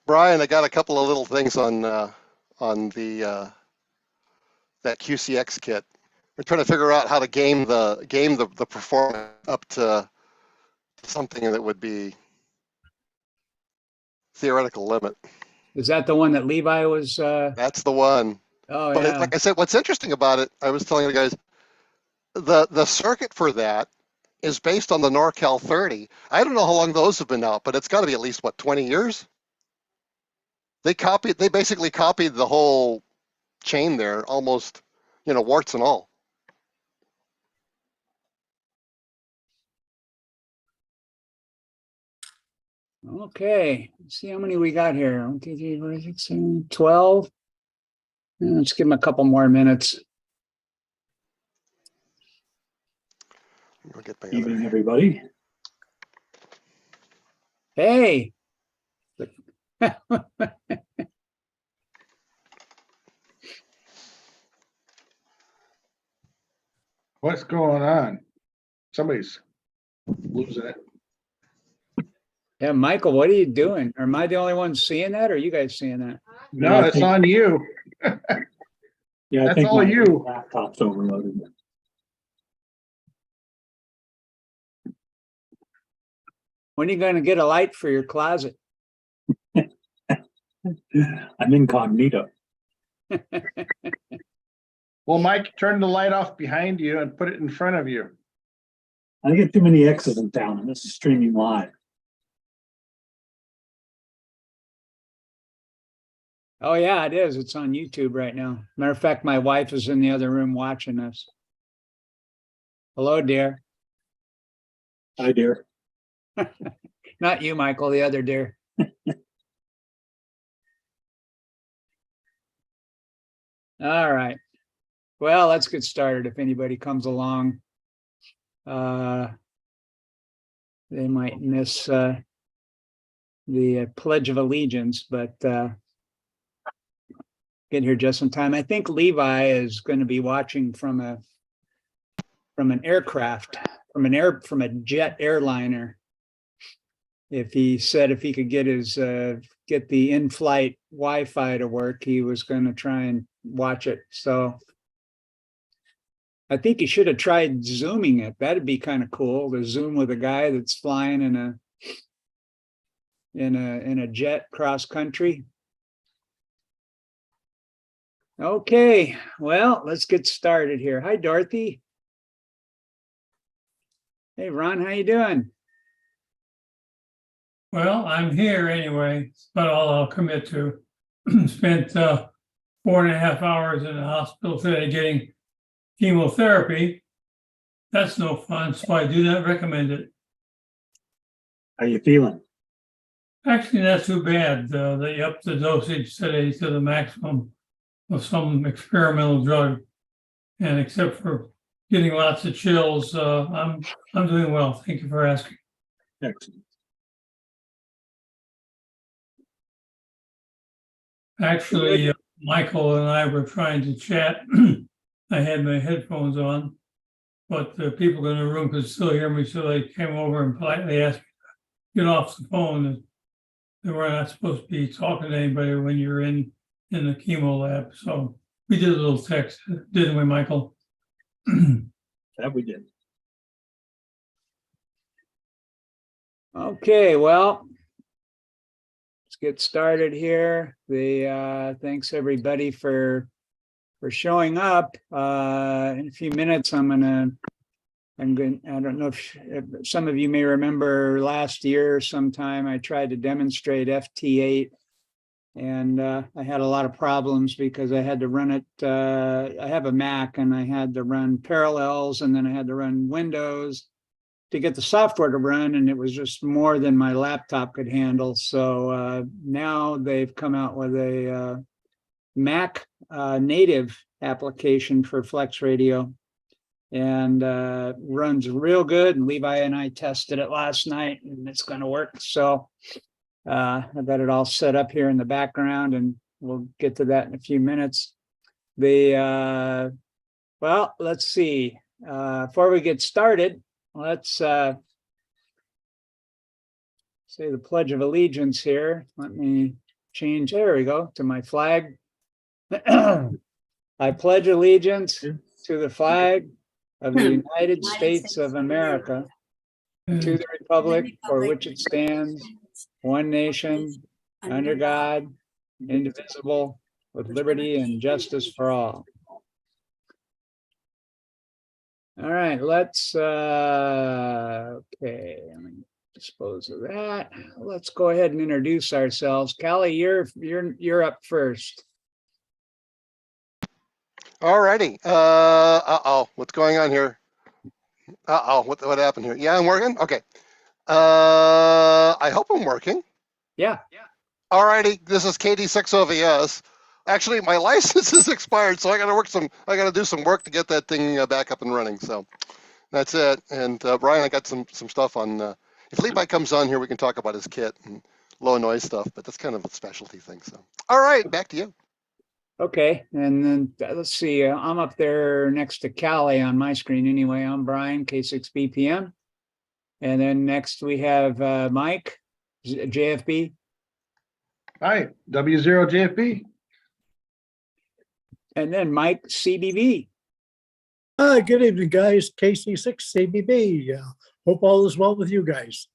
Brian, I got a couple of little things on the that QCX kit. We're trying to figure out how to game the performance up to something that would be theoretical limit. Is that the one that Levi was? That's the one. Oh, But yeah. like I said, what's interesting about it, I was telling the guys, the circuit for that is based on the NorCal 30. I don't know how long those have been out, but it's got to be at least, what, 20 years? They basically copied the whole chain there, almost, warts and all. Okay. Let's see how many we got here. 1, 2, 3, 4, 6, 7, 12. Let's give them a couple more minutes. I'll get my Evening, everybody. Hey. What's going on? Somebody's losing it. Yeah, Michael, what are you doing? Am I the only one seeing that, or are you guys seeing that? No, it's on you. Yeah, I That's think all my you. laptop's overloaded. When are you going to get a light for your closet? I'm incognito. Well, Mike, turn the light off behind you and put it in front of you. I get too many X's in town, and this is streaming live. Oh, yeah, it is. It's on YouTube right now. Matter of fact, my wife is in the other room watching us. Hello, dear. Hi, dear. Not you, Michael, the other dear. All right. Well, let's get started. If anybody comes along, they might miss the Pledge of Allegiance, but get here just in time. I think Levi is going to be watching from an aircraft, from a jet airliner. If he could get the in-flight Wi-Fi to work, he was going to try and watch it. So I think he should have tried Zooming it. That'd be kind of cool to Zoom with a guy that's flying in a jet cross country. Okay, well, let's get started here. Hi, Dorothy. Hey, Ron, how you doing? Well, I'm here anyway. It's about all I'll commit to. Spent 4.5 hours in the hospital today getting chemotherapy. That's no fun, so I do not recommend it. How you feeling? Actually, not too bad. They upped the dosage today to the maximum of some experimental drug, and except for getting lots of chills, I'm doing well. Thank you for asking. Excellent. Actually, Michael and I were trying to chat. I had my headphones on, but the people in the room could still hear me, so they came over and politely asked me to get off the phone. They were not supposed to be talking to anybody when you're in the chemo lab. So we did a little text, didn't we, Michael? That we did. Okay, well, let's get started here. Thanks everybody for showing up. In a few minutes, I don't know if some of you may remember last year sometime I tried to demonstrate FT8, and I had a lot of problems because I had to run it. I have a Mac and I had to run Parallels, and then I had to run Windows to get the software to run, and it was just more than my laptop could handle. So now they've come out with a Mac native application for Flex Radio, and runs real good. And Levi and I tested it last night, and it's going to work. So I've got it all set up here in the background, and we'll get to that in a few minutes. Well, let's see. Before we get started, let's say the Pledge of Allegiance here. Let me change, there we go, to my flag. I pledge allegiance to the flag of the United States of America, to the republic for which it stands, one nation, under God, indivisible, with liberty and justice for all. All right, let's, okay, let me dispose of that. Let's go ahead and introduce ourselves. Callie, you're up first. All righty. What's going on here? What happened here? Yeah, I'm working. Okay. I hope I'm working. Yeah. All righty. This is KD6OVS. Actually, my license is expired, so I got to do some work to get that thing back up and running. So that's it. And Brian, I got some stuff on. If Levi comes on here, we can talk about his kit and low noise stuff. But that's kind of a specialty thing. So, all right, back to you. Okay, and then let's see. I'm up there next to Callie on my screen. Anyway, I'm Brian, K6BPM, and then next we have Mike, JFB. Hi, W0JFB. And then Mike, CBB. Hi, good evening, guys. KC6CBB. Hope all is well with you guys.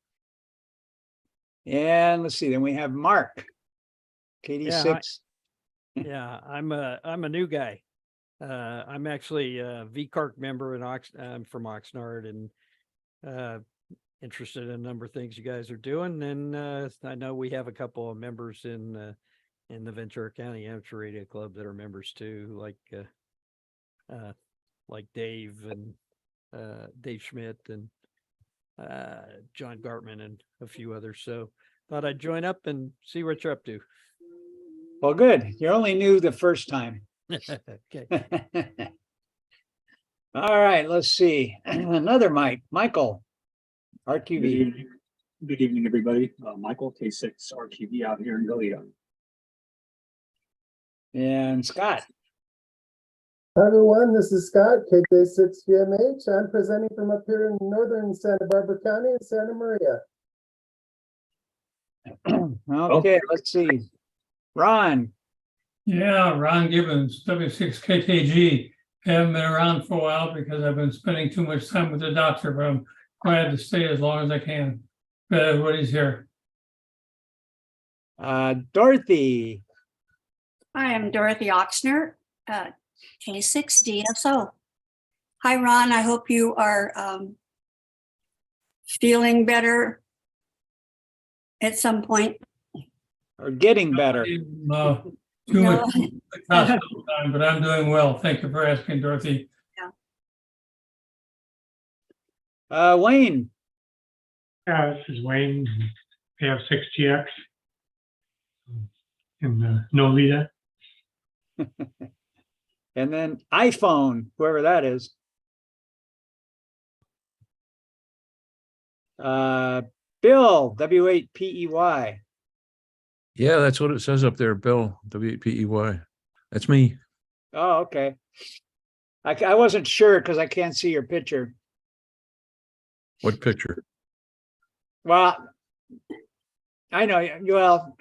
And let's see, then we have Mark, KD6. Yeah, I'm a new guy. I'm actually a VCARC member and I'm from Oxnard and interested in a number of things you guys are doing. And I know we have a couple of members in the Ventura County Amateur Radio Club that are members too, like Dave and Dave Schmidt and John Gartman and a few others. So thought I'd join up and see what you're up to. Well, good. You're only new the first time. Okay. All right, let's see. Another Mike, Michael, Good RQV. evening. Good evening, everybody. Michael, K6 RTV out here in Goleta. And Scott. Hi everyone, this is Scott, KJ6VMH. I'm presenting from up here in northern Santa Barbara County in Santa Maria. Okay, let's see. Ron. Yeah, Ron Gibbons, W6KKG. Haven't been around for a while because I've been spending too much time with the doctor, but I'm glad to stay as long as I can. But everybody's here. Dorothy. Hi, I'm Dorothy Oxner, K6DSO. Hi, Ron. I hope you are feeling better at some point. Or getting better. Too much time, but I'm doing well. Thank you for asking, Dorothy. Wayne. This is Wayne, KF6GX in Nolita. And then iPhone, whoever that is. Bill, W8PEY. Yeah, that's what it says up there, Bill, W8PEY. That's me. Oh, okay. I wasn't sure because I can't see your picture. What picture? Well, I know, well,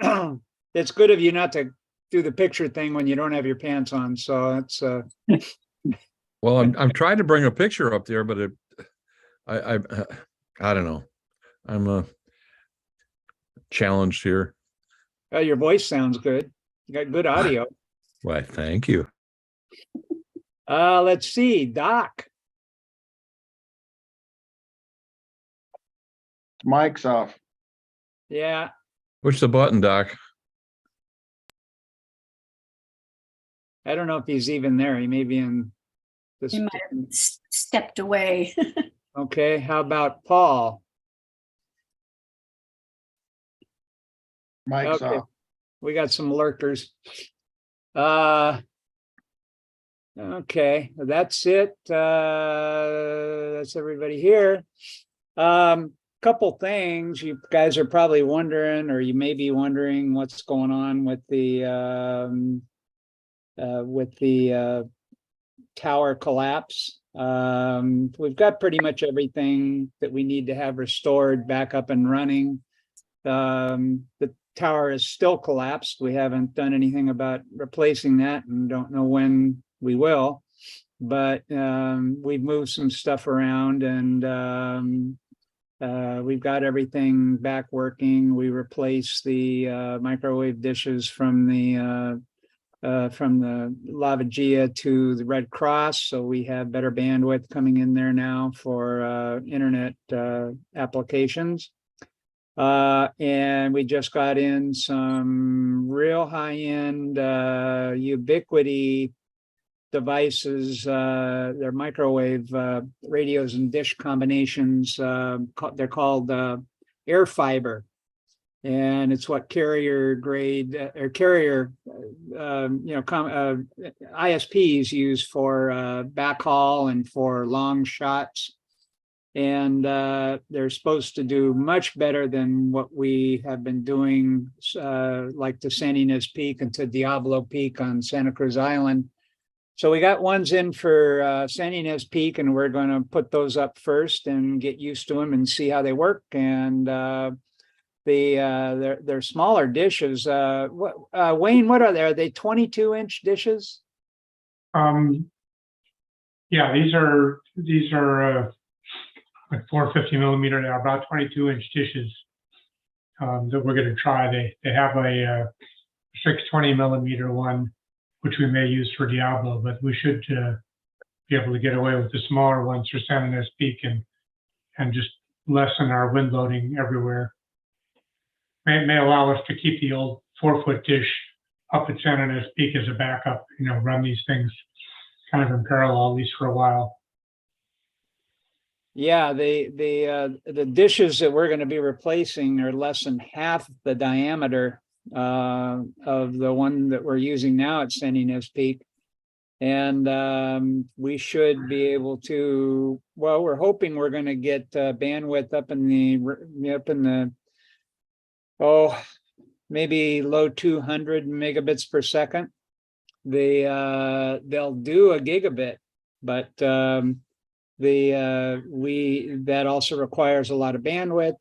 it's good of you not to do the picture thing when you don't have your pants on, so that's Well, I'm trying to bring a picture up there, but I don't know. I'm challenged here. your voice sounds good. You got good audio. Why, thank you. Let's see, Doc. Mic's off. Yeah, Push the button, Doc. I don't know if he's even there. He may be in this. You might have stepped away. Okay, how about Paul? Mic's Okay. off. We got some lurkers. Okay, that's it. That's everybody here. Couple things. You guys are probably wondering, or you may be wondering what's going on with the tower collapse. We've got pretty much everything that we need to have restored back up and running. The tower is still collapsed. We haven't done anything about replacing that and don't know when we will. But we've moved some stuff around, and we've got everything back working. We replaced the microwave dishes from the Lavaggia to the Red Cross, so we have better bandwidth coming in there now for internet applications. And we just got in some real high-end Ubiquity devices. They're microwave radios and dish combinations. They're called air fiber, and it's what carrier grade or carrier ISPs use for backhaul and for long shots. And they're supposed to do much better than what we have been doing, like to San Ynez Peak and to Diablo Peak on Santa Cruz Island. So we got ones in for San Ynez Peak, and we're going to put those up first and get used to them and see how they work. And they're smaller dishes. Wayne, what are they? Are they 22-inch dishes? Yeah, these are like 450 millimeter. They're about 22-inch dishes that we're going to try. They have a 620 millimeter one, which we may use for Diablo, but we should be able to get away with the smaller ones for San Ynez Peak and just lessen our wind loading everywhere. May allow us to keep the old 4-foot dish up at San Ynez Peak as a backup, run these things kind of in parallel, at least for a while. Yeah, the dishes that we're going to be replacing are less than half the diameter of the one that we're using now at San Ynez Peak. And we should be able to, well, we're hoping we're going to get bandwidth up in the maybe low 200 megabits per second. They'll do a gigabit, but that also requires a lot of bandwidth.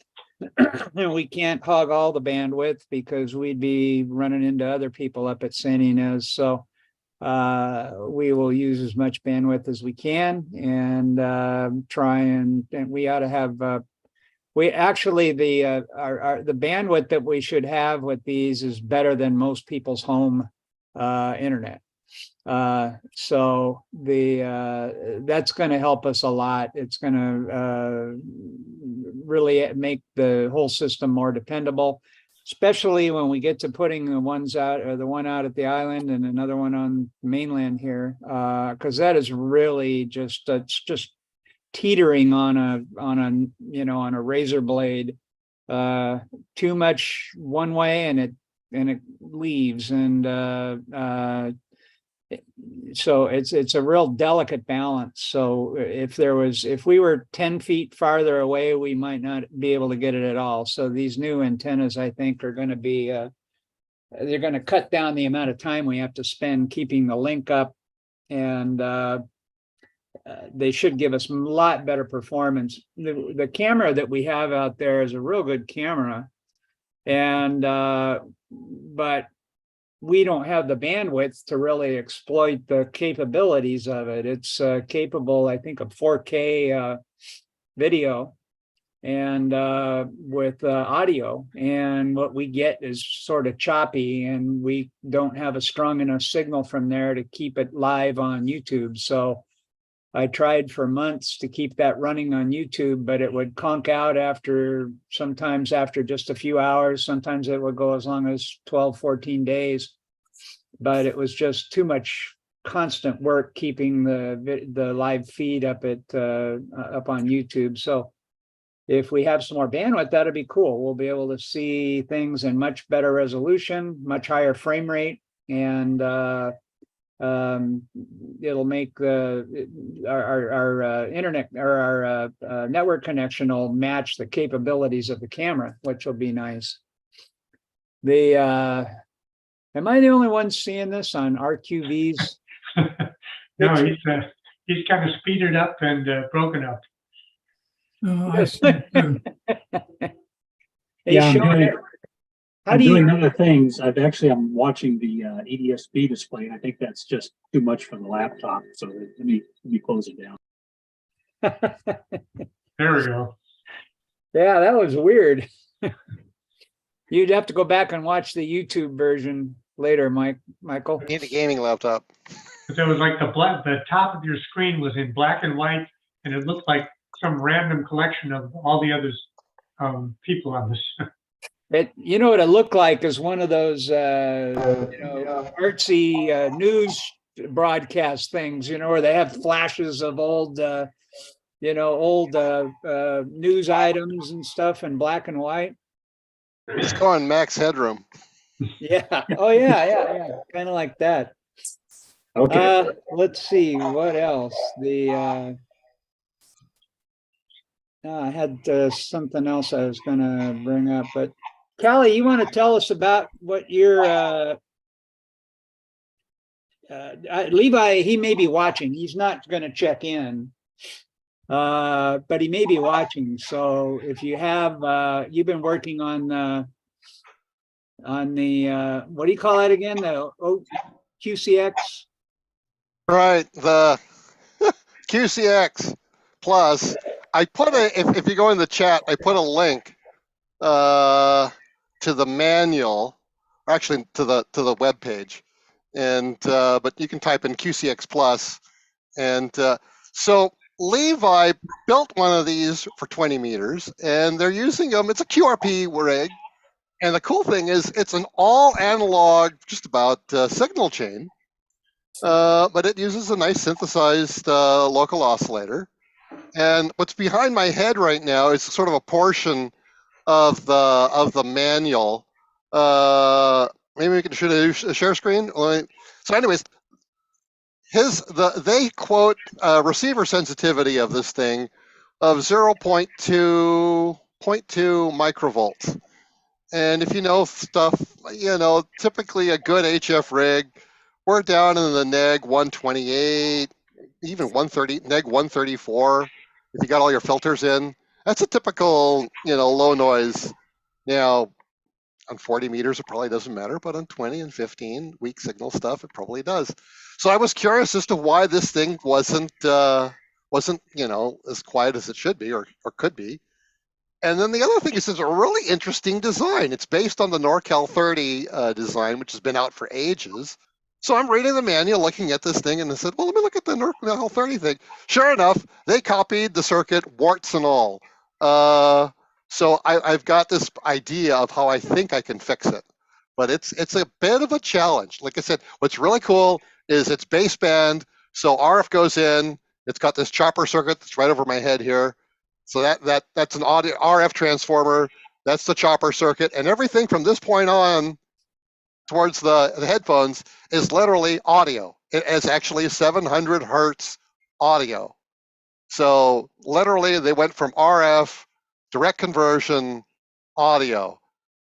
And we can't hog all the bandwidth because we'd be running into other people up at San Ynez. So we will use as much bandwidth as we can and try and we ought to have we actually the bandwidth that we should have with these is better than most people's home internet. So that's going to help us a lot. It's going to really make the whole system more dependable, especially when we get to putting the ones out, or the one out at the island and another one on mainland here, because that is really just teetering on a razor blade. Too much one way and it leaves, and so it's a real delicate balance. So if we were 10 feet farther away, we might not be able to get it at all. So these new antennas, I think, are going to be they're going to cut down the amount of time we have to spend keeping the link up, and they should give us a lot better performance. The camera that we have out there is a real good camera, and but we don't have the bandwidth to really exploit the capabilities of it. It's capable, I think, of 4K video and with audio, and what we get is sort of choppy, and we don't have a strong enough signal from there to keep it live on YouTube. So I tried for months to keep that running on YouTube, but it would conk out sometimes after just a few hours. Sometimes it would go as long as 12, 14 days. But it was just too much constant work keeping the live feed up on YouTube. So if we have some more bandwidth, that'd be cool. We'll be able to see things in much better resolution, much higher frame rate, and it'll make our internet or our network connection will match the capabilities of the camera, which will be nice. Am I the only one seeing this on RQV's? No, he's kind of speeded up and broken up. I see. They show How I'm do doing you, other things. I'm watching the EDSB display, and I think that's just too much for the laptop. So let me close it down. There we go. yeah, that was weird. You'd have to go back and watch the YouTube version later, Michael. Need a gaming laptop. But there was like the top of your screen was in black and white, and it looked like some random collection of all the others people on this. You know what it looked like is one of those, artsy news broadcast things, where they have flashes of old, news items and stuff in black and white. He's going max headroom. Yeah. Oh, yeah. Kind of like that. Okay. Let's see what else. I had something else I was going to bring up, but Callie, you want to tell us about what your Levi? He may be watching. He's not going to check in, but he may be watching. So if you have, you've been working on the what do you call that again? The QCX. Right, the QCX Plus. I put if you go in the chat, I put a link to the manual, actually to the web page, and but you can type in QCX Plus, and so Levi built one of these for 20 meters, and they're using them. It's a QRP rig, and the cool thing is it's an all analog, just about signal chain. But it uses a nice synthesized local oscillator. And what's behind my head right now is sort of a portion of the manual. Maybe we can shoot a share screen. So, anyways, they quote receiver sensitivity of this thing of 0.2 microvolts. And if you know stuff, typically a good HF rig, we're down in the neg 128, even 130, neg 134. If you got all your filters in, that's a typical, low noise. Now, on 40 meters, it probably doesn't matter, but on 20 and 15 weak signal stuff, it probably does. So I was curious as to why this thing wasn't, as quiet as it should be or could be. And then the other thing is it's a really interesting design. It's based on the NorCal 30 design, which has been out for ages. So I'm reading the manual, looking at this thing, and I said, well, let me look at the NorCal 30 thing. Sure enough, they copied the circuit, warts and all. So I've got this idea of how I think I can fix it. But it's a bit of a challenge. Like I said, what's really cool is it's baseband, so RF goes in. It's got this chopper circuit that's right over my head here. So that's an audio RF transformer. That's the chopper circuit, and everything from this point on towards the headphones is literally audio. It is actually 700 hertz audio. So literally, they went from RF direct conversion audio,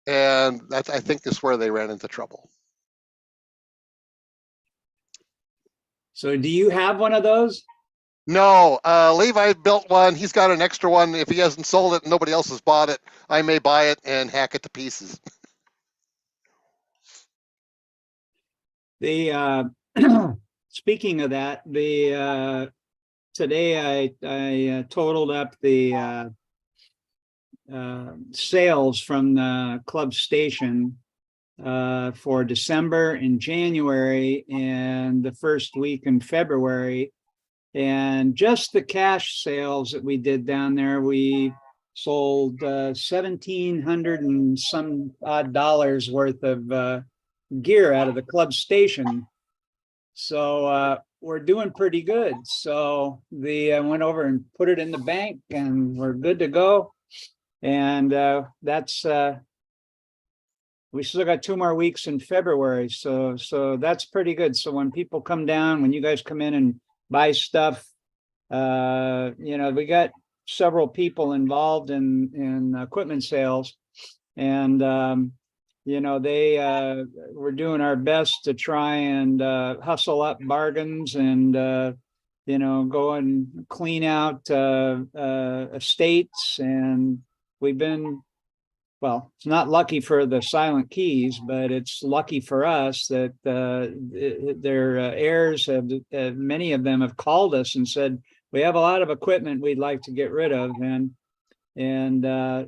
and that's, I think, is where they ran into trouble. So do you have one of those? No, Levi built one. He's got an extra one. If he hasn't sold it and nobody else has bought it, I may buy it and hack it to pieces. The speaking of that, today I totaled up the sales from the club station for December and January and the first week in February. And just the cash sales that we did down there, we sold $1,700 and some odd dollars worth of gear out of the club station. So we're doing pretty good. So I went over and put it in the bank, and we're good to go. And that's we still got 2 more weeks in February. So that's pretty good. So when people come down, when you guys come in and buy stuff, we got several people involved in equipment sales, and we're doing our best to try and hustle up bargains and go and clean out estates, and we've been well, it's not lucky for the Silent Keys, but it's lucky for us that their heirs have, many of them have called us and said, we have a lot of equipment we'd like to get rid of.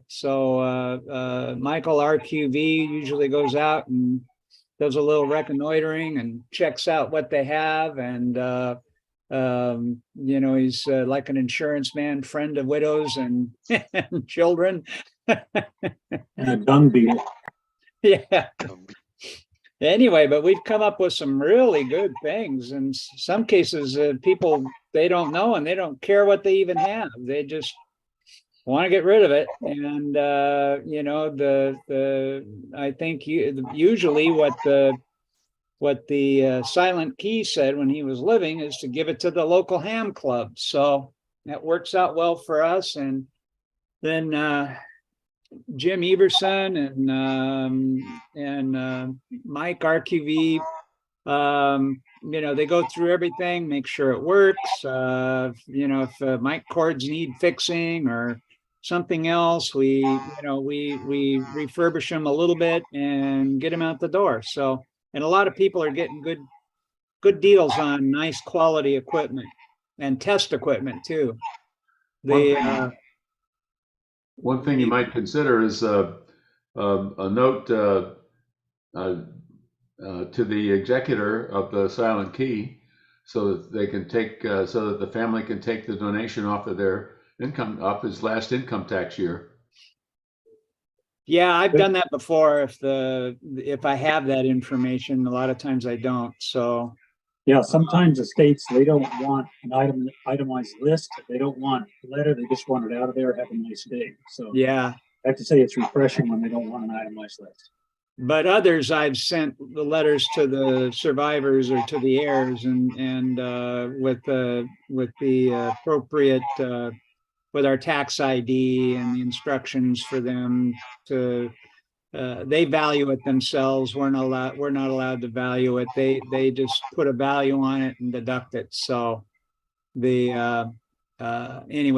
So Michael RQV usually goes out and does a little reconnoitering and checks out what they have. And, you know, he's like an insurance man, friend of widows and, and children. And a dung beetle. Yeah. Anyway, but we've come up with some really good things. In some cases, people, they don't know and they don't care what they even have. They just want to get rid of it. And, you know, I think usually what the Silent Key said when he was living is to give it to the local ham club. So that works out well for us. And then, Jim Everson and Mike RQV, you know, they go through everything, make sure it works. You know, if mic cords need fixing or something else, we refurbish them a little bit and get them out the door. So, and a lot of people are getting good deals on nice quality equipment and test equipment too. One thing you might consider is a note to the executor of the Silent Key, so that they can take, so that the family can take the donation off of their income, off his last income tax year. Yeah, I've done that before. If I have that information, a lot of times I don't. So Yeah, sometimes the states, they don't want an itemized list. They don't want a letter. They just want it out of there. Have a nice day. So yeah, I have to say it's refreshing when they don't want an itemized list. but others I've sent the letters to the survivors or to the heirs, and with the appropriate with our tax ID and the instructions for them to. They value it themselves. We're not allowed to value it. They just put a value on it and deduct it. So anyway,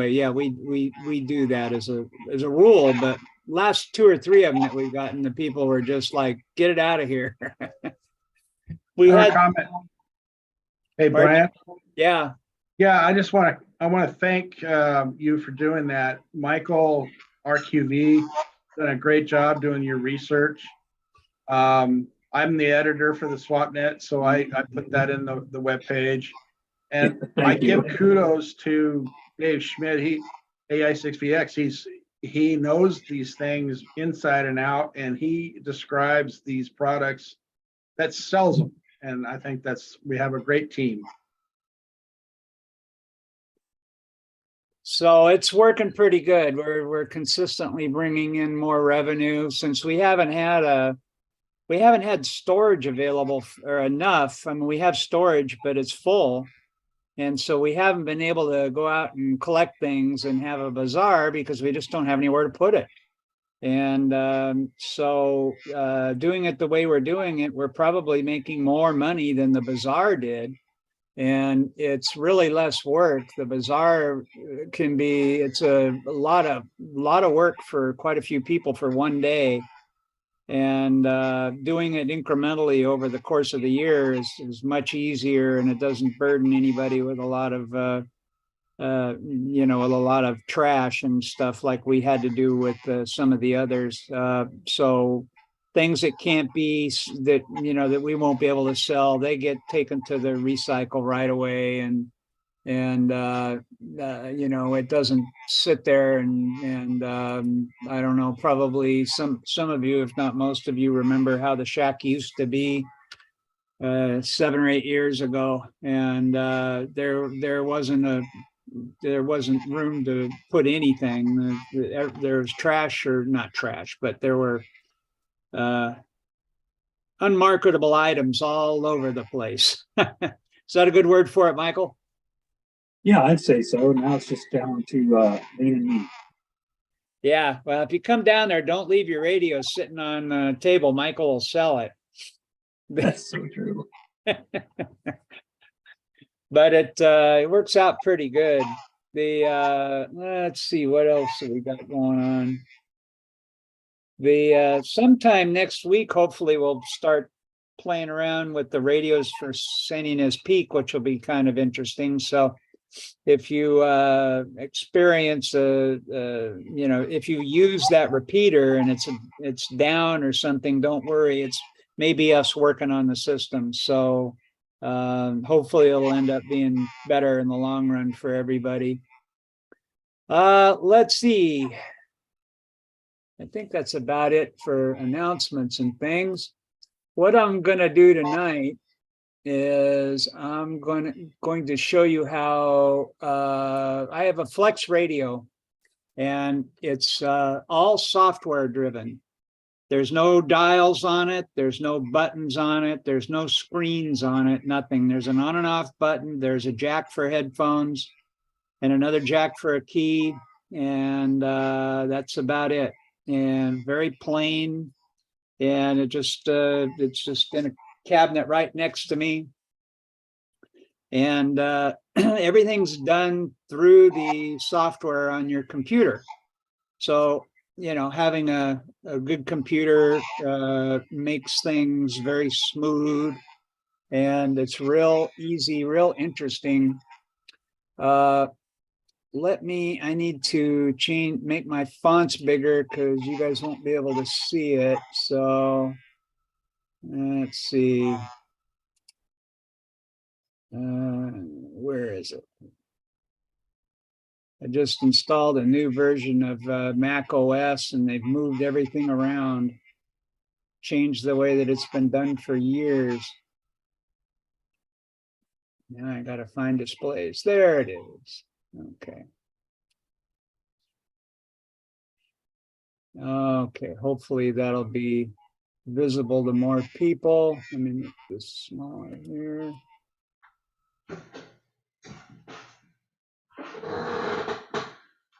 yeah, we do that as a rule, but last 2 or 3 of them that we've gotten, the people were just like, get it out of here. We had comment. Hey, Brian. Yeah. Yeah, I want to thank you for doing that. Michael RQV done a great job doing your research. I'm the editor for the SWAPnet, so I put that in the webpage. And I give kudos to Dave Schmidt. AI6VX, he knows these things inside and out, and he describes these products that sells them. And I think we have a great team. So it's working pretty good. We're consistently bringing in more revenue since we haven't had storage available or enough. I mean, we have storage, but it's full. And so we haven't been able to go out and collect things and have a bazaar because we just don't have anywhere to put it. And so doing it the way we're doing it, we're probably making more money than the bazaar did. And it's really less work. The bazaar it's a lot of work for quite a few people for one day. And doing it incrementally over the course of the year is much easier, and it doesn't burden anybody with a lot of with a lot of trash and stuff like we had to do with some of the others. So things that can't be, that we won't be able to sell, they get taken to the recycle right away, and it doesn't sit there and I don't know, probably some of you, if not most of you, remember how the shack used to be 7 or 8 years ago, and there wasn't room to put anything. There was trash, or not trash, but there were unmarketable items all over the place. Is that a good word for it, Michael? Yeah, I'd say so. Now it's just down to lean and mean. Yeah, well, if you come down there, don't leave your radio sitting on the table. Michael will sell it. That's so true. But it works out pretty good. Let's see, what else have we got going on? Sometime next week, hopefully we'll start playing around with the radios for San Ynez Peak, which will be kind of interesting. So if you experience if you use that repeater and it's down or something, don't worry. It's maybe us working on the system. So hopefully it'll end up being better in the long run for everybody. Let's see. I think that's about it for announcements and things. What I'm going to do tonight is I'm going to show you how I have a Flex radio, and it's all software driven. There's no dials on it. There's no buttons on it. There's no screens on it, nothing. There's an on and off button. There's a jack for headphones and another jack for a key. And that's about it. And very plain. And it's just in a cabinet right next to me. And everything's done through the software on your computer. So, having a good computer makes things very smooth, and it's real easy, real interesting. I need to make my fonts bigger because you guys won't be able to see it. So let's see. Where is it? I just installed a new version of Mac OS, and they've moved everything around, changed the way that it's been done for years. Now I got to find displays. There it is. Okay. Okay, hopefully that'll be visible to more people. Let me make this smaller here.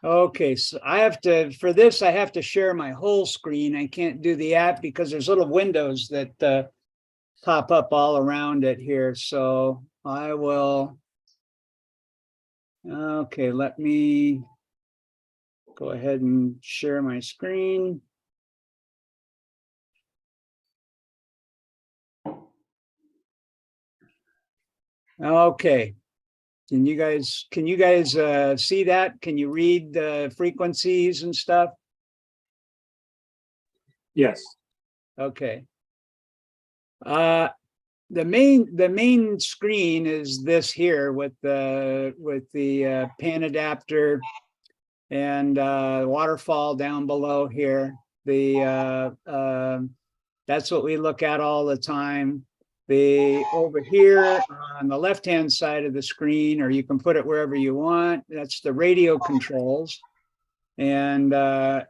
Okay, so for this, I have to share my whole screen. I can't do the app because there's little windows that pop up all around it here. So I will, okay, let me go ahead and share my screen. Okay. Can you guys see that? Can you read the frequencies and stuff? Yes. Okay. The main screen is this here with the pan adapter and waterfall down below here. That's what we look at all the time. Over here on the left-hand side of the screen, or you can put it wherever you want, that's the radio controls. And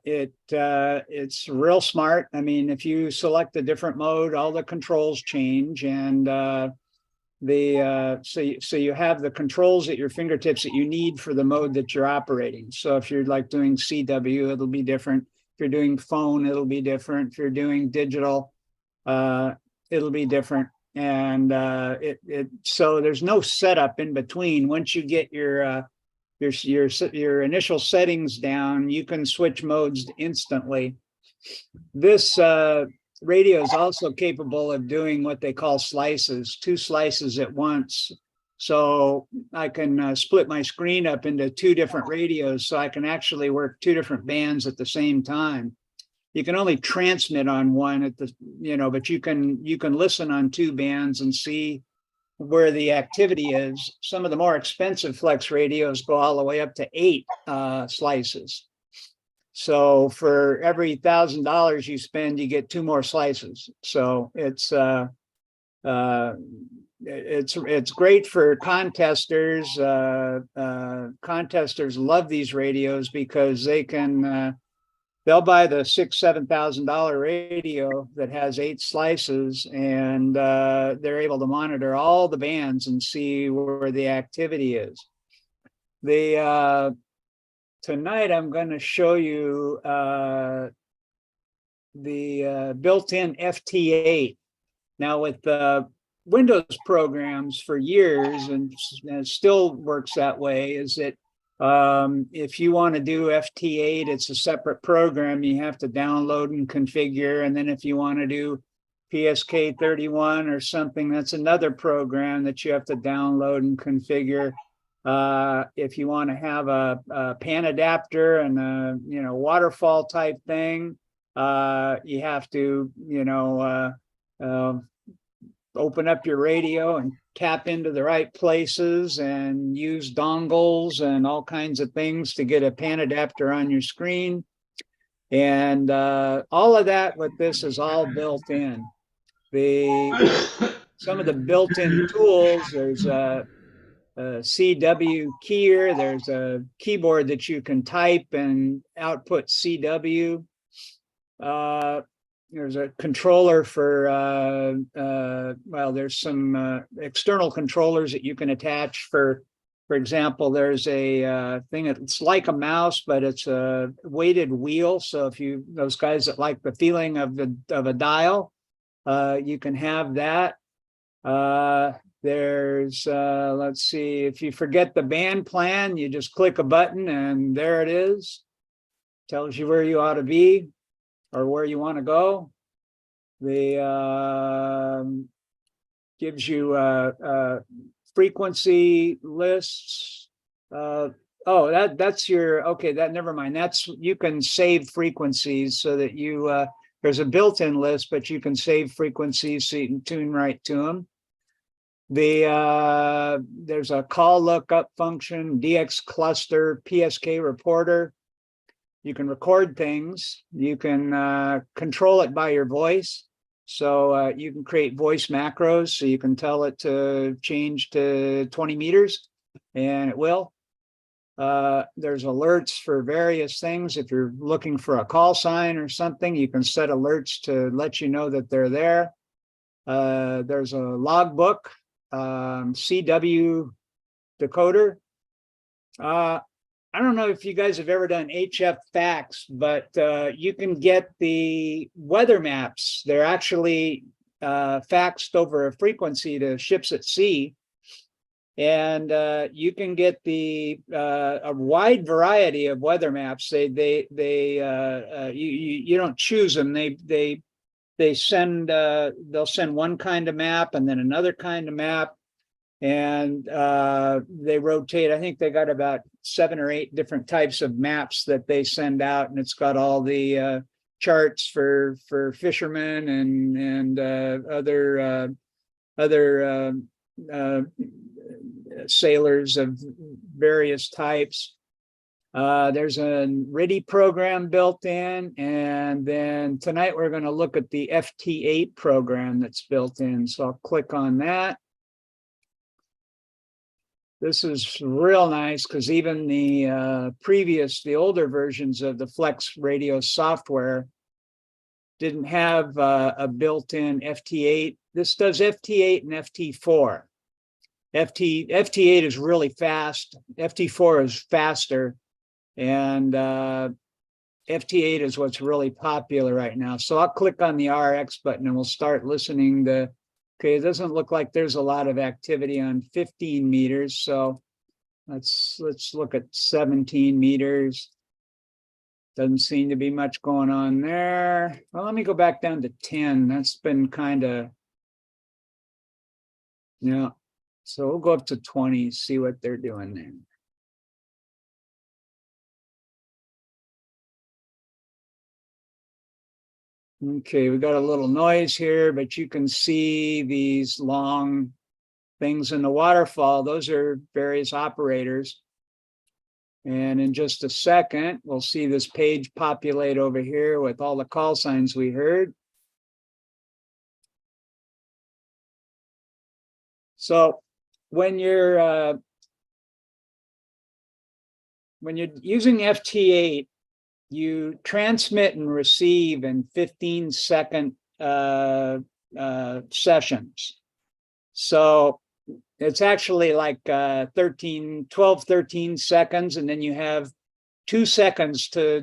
it's real smart. I mean, if you select a different mode, all the controls change. And so you have the controls at your fingertips that you need for the mode that you're operating. So if you're like doing CW, it'll be different. If you're doing phone, it'll be different. If you're doing digital, it'll be different. And so there's no setup in between. Once you get your initial settings down, you can switch modes instantly. This radio is also capable of doing what they call slices, 2 slices at once. So I can split my screen up into 2 different radios, so I can actually work 2 different bands at the same time. You can only transmit on one but you can listen on 2 bands and see where the activity is. Some of the more expensive Flex radios go all the way up to 8 slices. So for every $1,000 you spend, you get 2 more slices. So it's great for contesters. Contesters love these radios because they can they'll buy the $6,000-$7,000 radio that has 8 slices, and they're able to monitor all the bands and see where the activity is. Tonight I'm going to show you the built-in FT8. Now with Windows programs for years, and it still works that way, is that If you want to do FT8, it's a separate program you have to download and configure. And then if you want to do PSK 31 or something, that's another program that you have to download and configure. If you want to have a pan adapter and a waterfall type thing, you have to open up your radio and tap into the right places and use dongles and all kinds of things to get a pan adapter on your screen. And all of that with this is all built in. Some of the built-in tools, there's a CW keyer, there's a keyboard that you can type and output CW. There's a controller for, there's some external controllers that you can attach for example, there's a thing that's like a mouse, but it's a weighted wheel. So if those guys that like the feeling of a dial, you can have that. There's, let's see, if you forget the band plan, you just click a button and there it is. Tells you where you ought to be or where you want to go. The gives you frequency lists. That's your, okay, never mind. You can save frequencies so that you, there's a built-in list, but you can save frequencies so you can tune right to them. There's a call lookup function, DX cluster, PSK reporter. You can record things. You can control it by your voice. So you can create voice macros. So you can tell it to change to 20 meters and it will. There's alerts for various things. If you're looking for a call sign or something, you can set alerts to let you know that they're there. There's a logbook, CW decoder. I don't know if you guys have ever done HF fax, but you can get the weather maps. They're actually faxed over a frequency to ships at sea. And you can get a wide variety of weather maps. You don't choose them. They'll send one kind of map and then another kind of map. And they rotate. I think they got about 7 or 8 different types of maps that they send out, and it's got all the charts for fishermen and other sailors of various types. There's a RIDI program built in, and then tonight we're going to look at the FT8 program that's built in. So I'll click on that. This is real nice because even the older versions of the Flex radio software didn't have a built-in FT8. This does FT8 and FT4. FT8 is really fast. FT4 is faster. And FT8 is what's really popular right now. So I'll click on the RX button and we'll start listening to. Okay, it doesn't look like there's a lot of activity on 15 meters. So let's look at 17 meters. Doesn't seem to be much going on there. Well, let me go back down to 10. That's been kind of, yeah. So we'll go up to 20, see what they're doing there. Okay, we got a little noise here, but you can see these long things in the waterfall. Those are various operators. And in just a second, we'll see this page populate over here with all the call signs we heard. So when you're using FT8, you transmit and receive in 15-second sessions. So it's actually like 12, 13 seconds, and then you have 2 seconds to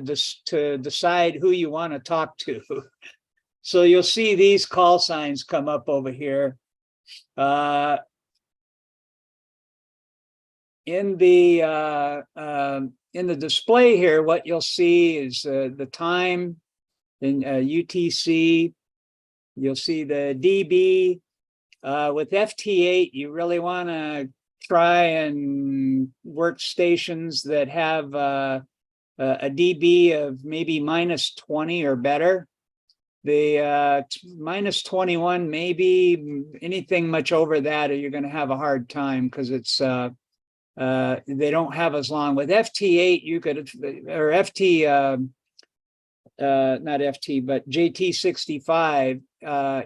decide who you want to talk to. So you'll see these call signs come up over here. in the display here, what you'll see is the time in UTC. You'll see the dB. With FT8, you really want to try and work stations that have a dB of maybe -20 or better. The -21, maybe anything much over that, you're going to have a hard time because it's they don't have as long. With FT8, you could, or FT, not FT, but JT65,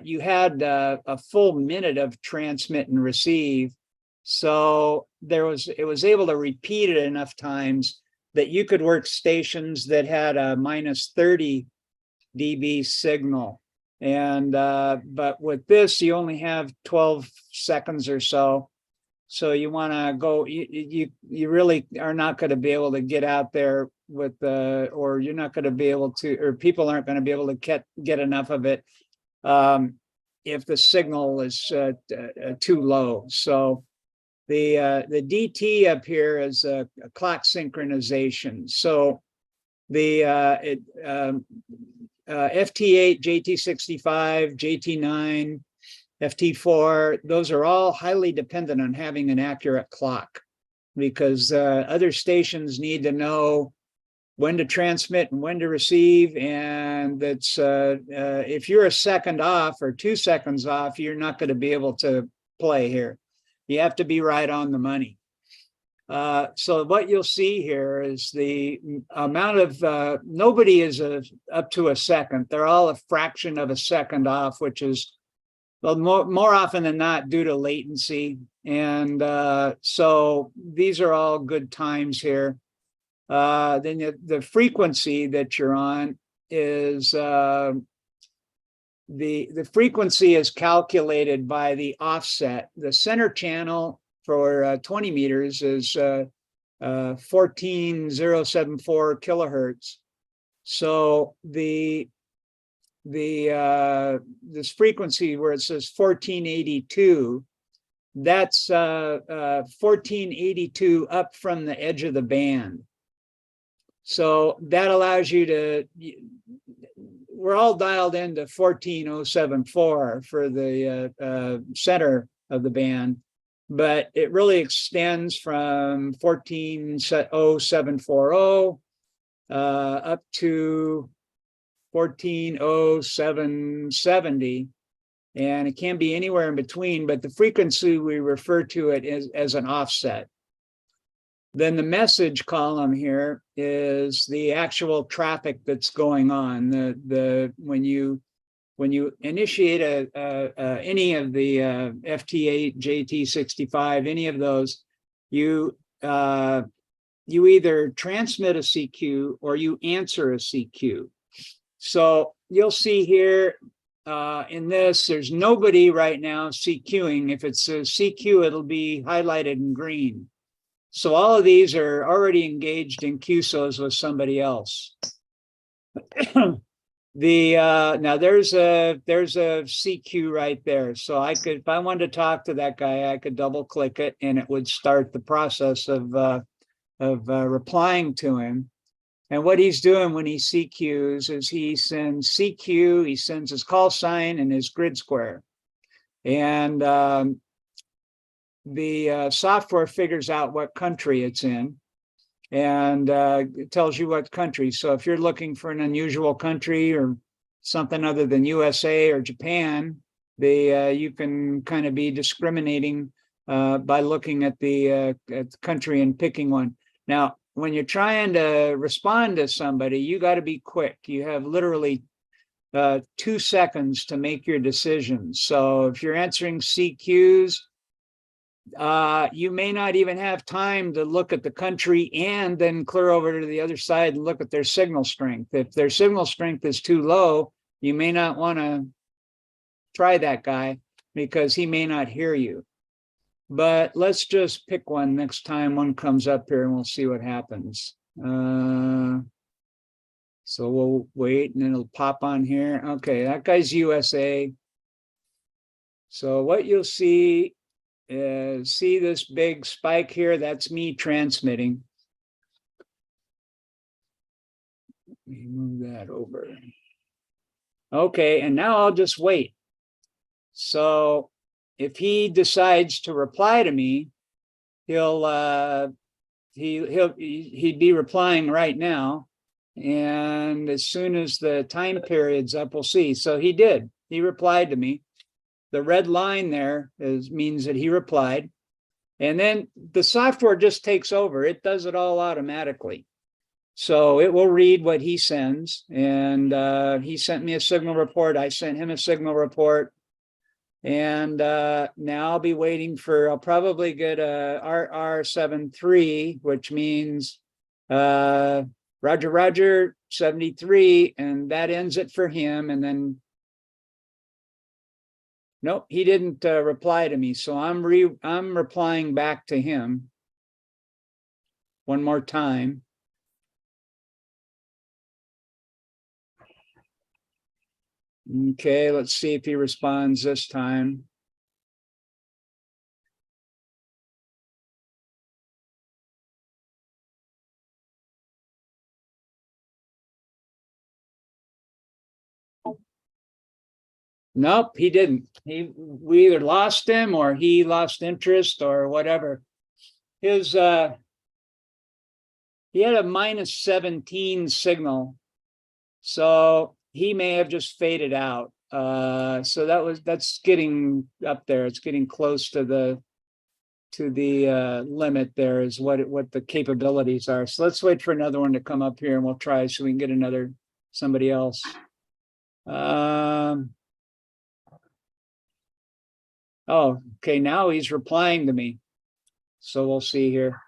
you had a full minute of transmit and receive. So it was able to repeat it enough times that you could work stations that had a -30 dB signal. And but with this, you only have 12 seconds or so. So you want to go, you really are not going to be able to get out there with or you're not going to be able to, or people aren't going to be able to get enough of it if the signal is too low. So the DT up here is a clock synchronization. So the FT8, JT65, JT9, FT4, those are all highly dependent on having an accurate clock, because other stations need to know when to transmit and when to receive. And that's if you're a second off or 2 seconds off, you're not going to be able to play here. You have to be right on the money. So what you'll see here is the amount of, nobody is up to a second. They're all a fraction of a second off, which is, well, more often than not due to latency. And so these are all good times here. Then the frequency that you're on is, the frequency is calculated by the offset. The center channel for 20 meters is 14,074 kilohertz. So this frequency where it says 1482, that's 1482 up from the edge of the band. So that allows you to, we're all dialed into 14,074 for the center of the band, but it really extends from 14,070 up to 14,0770, and it can be anywhere in between, but the frequency, we refer to it as an offset. Then the message column here is the actual traffic that's going on. When you initiate any of the FT8, JT65, any of those, you either transmit a CQ or you answer a CQ. So you'll see here in this, there's nobody right now CQing. If it's a CQ, it'll be highlighted in green. So all of these are already engaged in QSOs with somebody else. Now there's a CQ right there. So I could, if I wanted to talk to that guy, I could double click it and it would start the process of replying to him. And what he's doing when he CQs is he sends CQ, he sends his call sign and his grid square. And the software figures out what country it's in, and it tells you what country. So if you're looking for an unusual country or something other than USA or Japan, you can kind of be discriminating by looking at the country and picking one. Now, when you're trying to respond to somebody, you got to be quick. You have literally 2 seconds to make your decision. So if you're answering CQs, you may not even have time to look at the country and then clear over to the other side and look at their signal strength. If their signal strength is too low, you may not want to try that guy because he may not hear you. But let's just pick one next time one comes up here and we'll see what happens. So we'll wait and it'll pop on here. Okay, that guy's USA. So what you'll see See this big spike here? That's me transmitting. Let me move that over. Okay, and now I'll just wait. So if he decides to reply to me, he'd be replying right now. And as soon as the time period's up, we'll see. So he did. He replied to me. The red line there means that he replied. And then the software just takes over. It does it all automatically. So it will read what he sends. And he sent me a signal report. I sent him a signal report. And now I'll be waiting I'll probably get a RR73, which means Roger, Roger, 73. And that ends it for him. And then nope, he didn't reply to me. So I'm replying back to him one more time. Okay, let's see if he responds this time. Nope, he didn't. We either lost him or he lost interest or whatever. He had a -17 signal. So he may have just faded out. So that's getting up there. It's getting close to the limit there is what the capabilities are. So let's wait for another one to come up here and we'll try so we can get somebody else. Oh, okay, now he's replying to me. So we'll see here.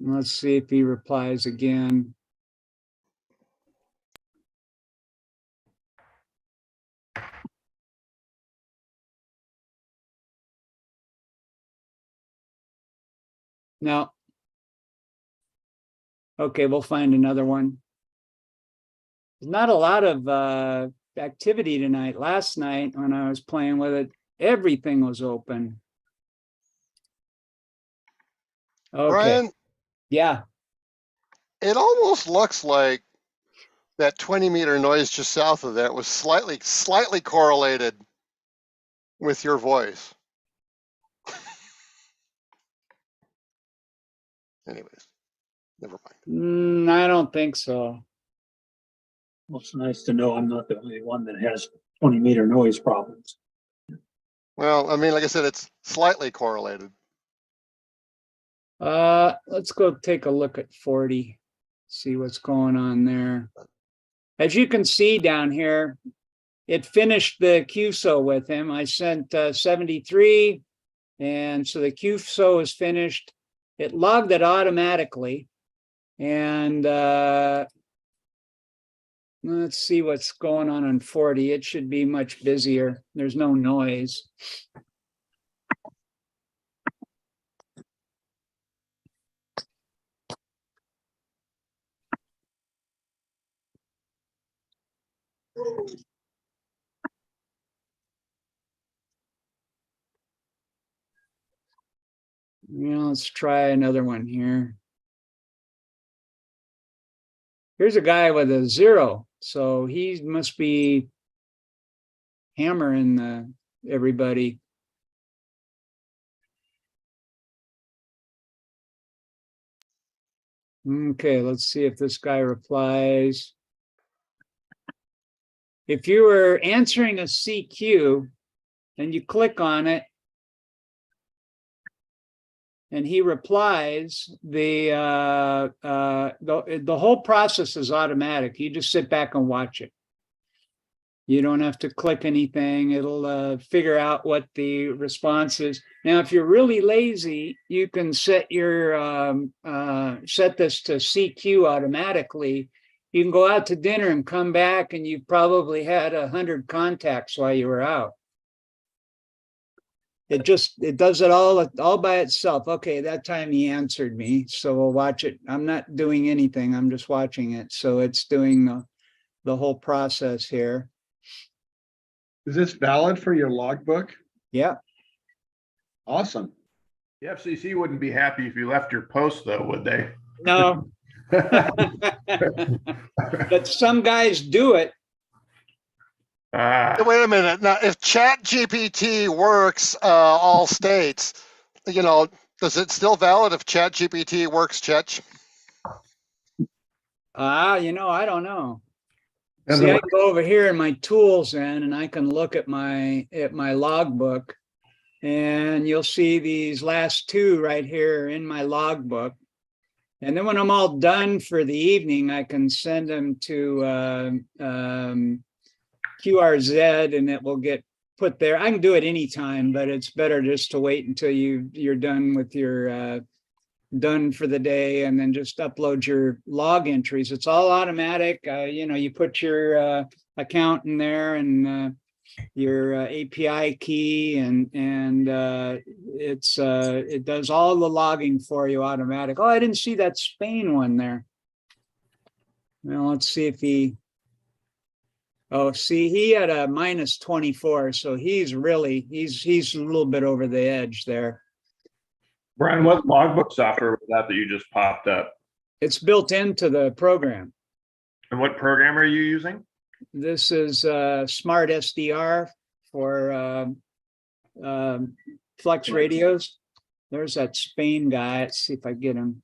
Let's see if he replies again. No. Okay, we'll find another one. There's not a lot of activity tonight. Last night when I was playing with it, everything was open. Okay. Brian, Yeah. it almost looks like that 20-meter noise just south of that was slightly correlated with your voice. Anyways, never mind. I don't think so. Well, it's nice to know I'm not the only one that has 20-meter noise problems. Well, I mean, like I said, it's slightly correlated. Let's go take a look at 40, see what's going on there. As you can see down here, it finished the QSO with him. I sent 73, and so the QSO is finished. It logged it automatically, and let's see what's going on 40. It should be much busier. There's no noise. Let's try another one here. Here's a guy with a 0, so he must be hammering everybody. Okay, let's see if this guy replies. If you were answering a CQ and you click on it and he replies, the whole process is automatic. You just sit back and watch it. You don't have to click anything. It'll figure out what the response is. Now, if you're really lazy, you can set your set this to CQ automatically. You can go out to dinner and come back, and you've probably had 100 contacts while you were out. It does it all by itself. Okay, that time he answered me, so we'll watch it. I'm not doing anything. I'm just watching it. So it's doing the whole process here. Is this valid for your logbook? Yeah. Awesome. The FCC wouldn't be happy if you left your post, though, would they? No. But some guys do it. Wait a minute. Now, if ChatGPT works all states, does it still valid if ChatGPT works Czech? I don't know. See, I can go over here in my tools and I can look at my logbook, and you'll see these last two right here in my logbook. And then when I'm all done for the evening, I can send them to QRZ, and it will get put there. I can do it anytime, but it's better just to wait until you're done with your done for the day, and then just upload your log entries. It's all automatic. You put your account in there and your API key, and it does all the logging for you automatic. Oh, I didn't see that Spain one there. Well, let's see if he. Oh, see, he had a -24, so he's a little bit over the edge there. Brian, what logbook software was that you just popped up? It's built into the program. And what program are you using? This is Smart SDR for Flex radios. There's that Spain guy. Let's see if I get him.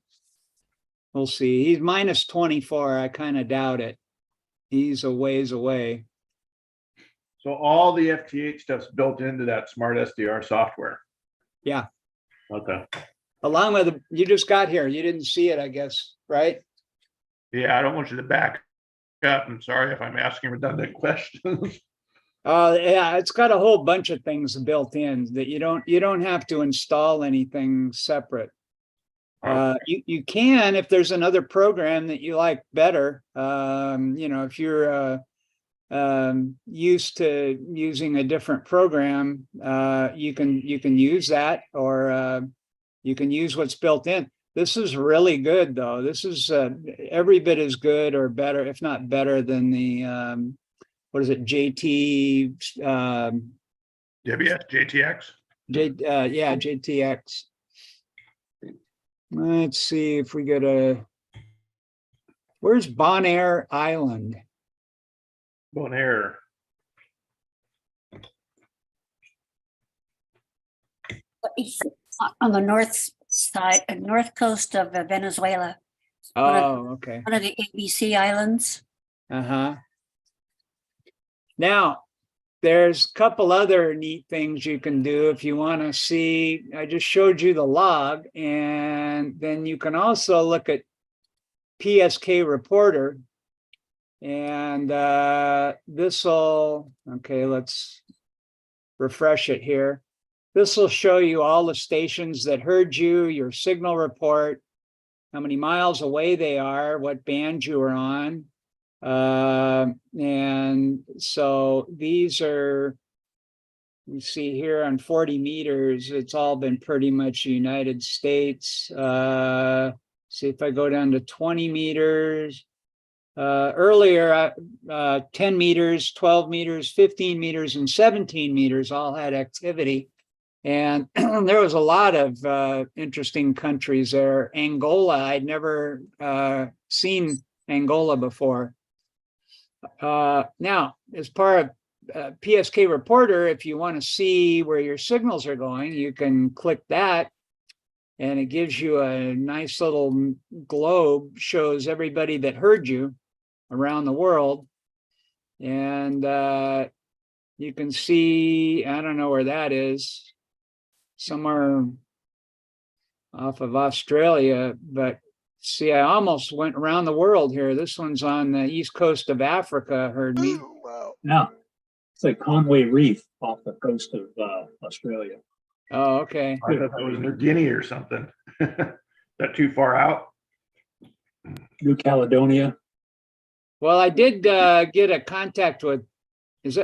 We'll see. He's -24. I kind of doubt it. He's a ways away. So all the FT8 stuff's built into that Smart SDR software. Yeah. Okay. Along with you just got here. You didn't see it, I guess, right? Yeah, I don't want you to back up. I'm sorry if I'm asking redundant questions. Yeah, it's got a whole bunch of things built in that you don't have to install anything separate. You can if there's another program that you like better. If you're used to using a different program, you can use that, or you can use what's built in. This is really good, though. This is every bit as good or better, if not better, than the what is it, JT? JTX. Yeah, JTX. Let's see if we get where's Bonaire Island? Bonaire. On the north side, north coast of Venezuela. Oh, okay. One of the ABC islands. Uh-huh. Now, there's a couple other neat things you can do if you want to see. I just showed you the log, and then you can also look at PSK Reporter. And okay, let's refresh it here. This will show you all the stations that heard you, your signal report, how many miles away they are, what band you are on. And so these are, you see here on 40 meters, it's all been pretty much United States. See if I go down to 20 meters. Earlier, 10 meters, 12 meters, 15 meters, and 17 meters all had activity. And there was a lot of interesting countries there. Angola, I'd never seen Angola before. Now, as part of PSK Reporter, if you want to see where your signals are going, you can click that, and it gives you a nice little globe, shows everybody that heard you around the world. And you can see, I don't know where that is, somewhere off of Australia, but see, I almost went around the world here. This one's on the east coast of Africa, heard me. Wow. Yeah. It's like Conway Reef off the coast of Australia. Oh, okay. I thought that was New Guinea or something. Is that too far out? New Caledonia. Well, I did get a contact with,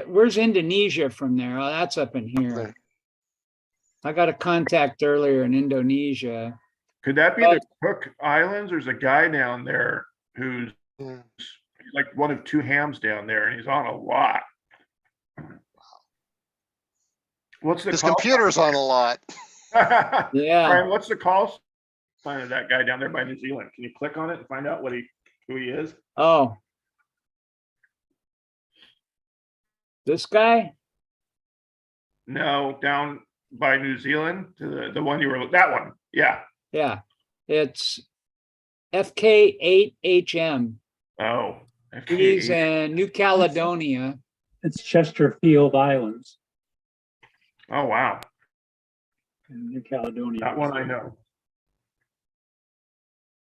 where's Indonesia from there? Oh, that's up in here. There. I got a contact earlier in Indonesia. Could that be the Cook Islands? There's a guy down there who's Yeah. like one of two hams down there, and he's on a lot. What's the His call? computer's on a lot. Yeah. Brian, what's the call sign of that guy down there by New Zealand? Can you click on it and find out who he is? Oh. This guy? No, down by New Zealand, to the one you were, that one. Yeah. Yeah. It's FK8HM. Oh. He's FK8. in New Caledonia. It's Chesterfield Islands Oh, wow. in New Caledonia. That one I know.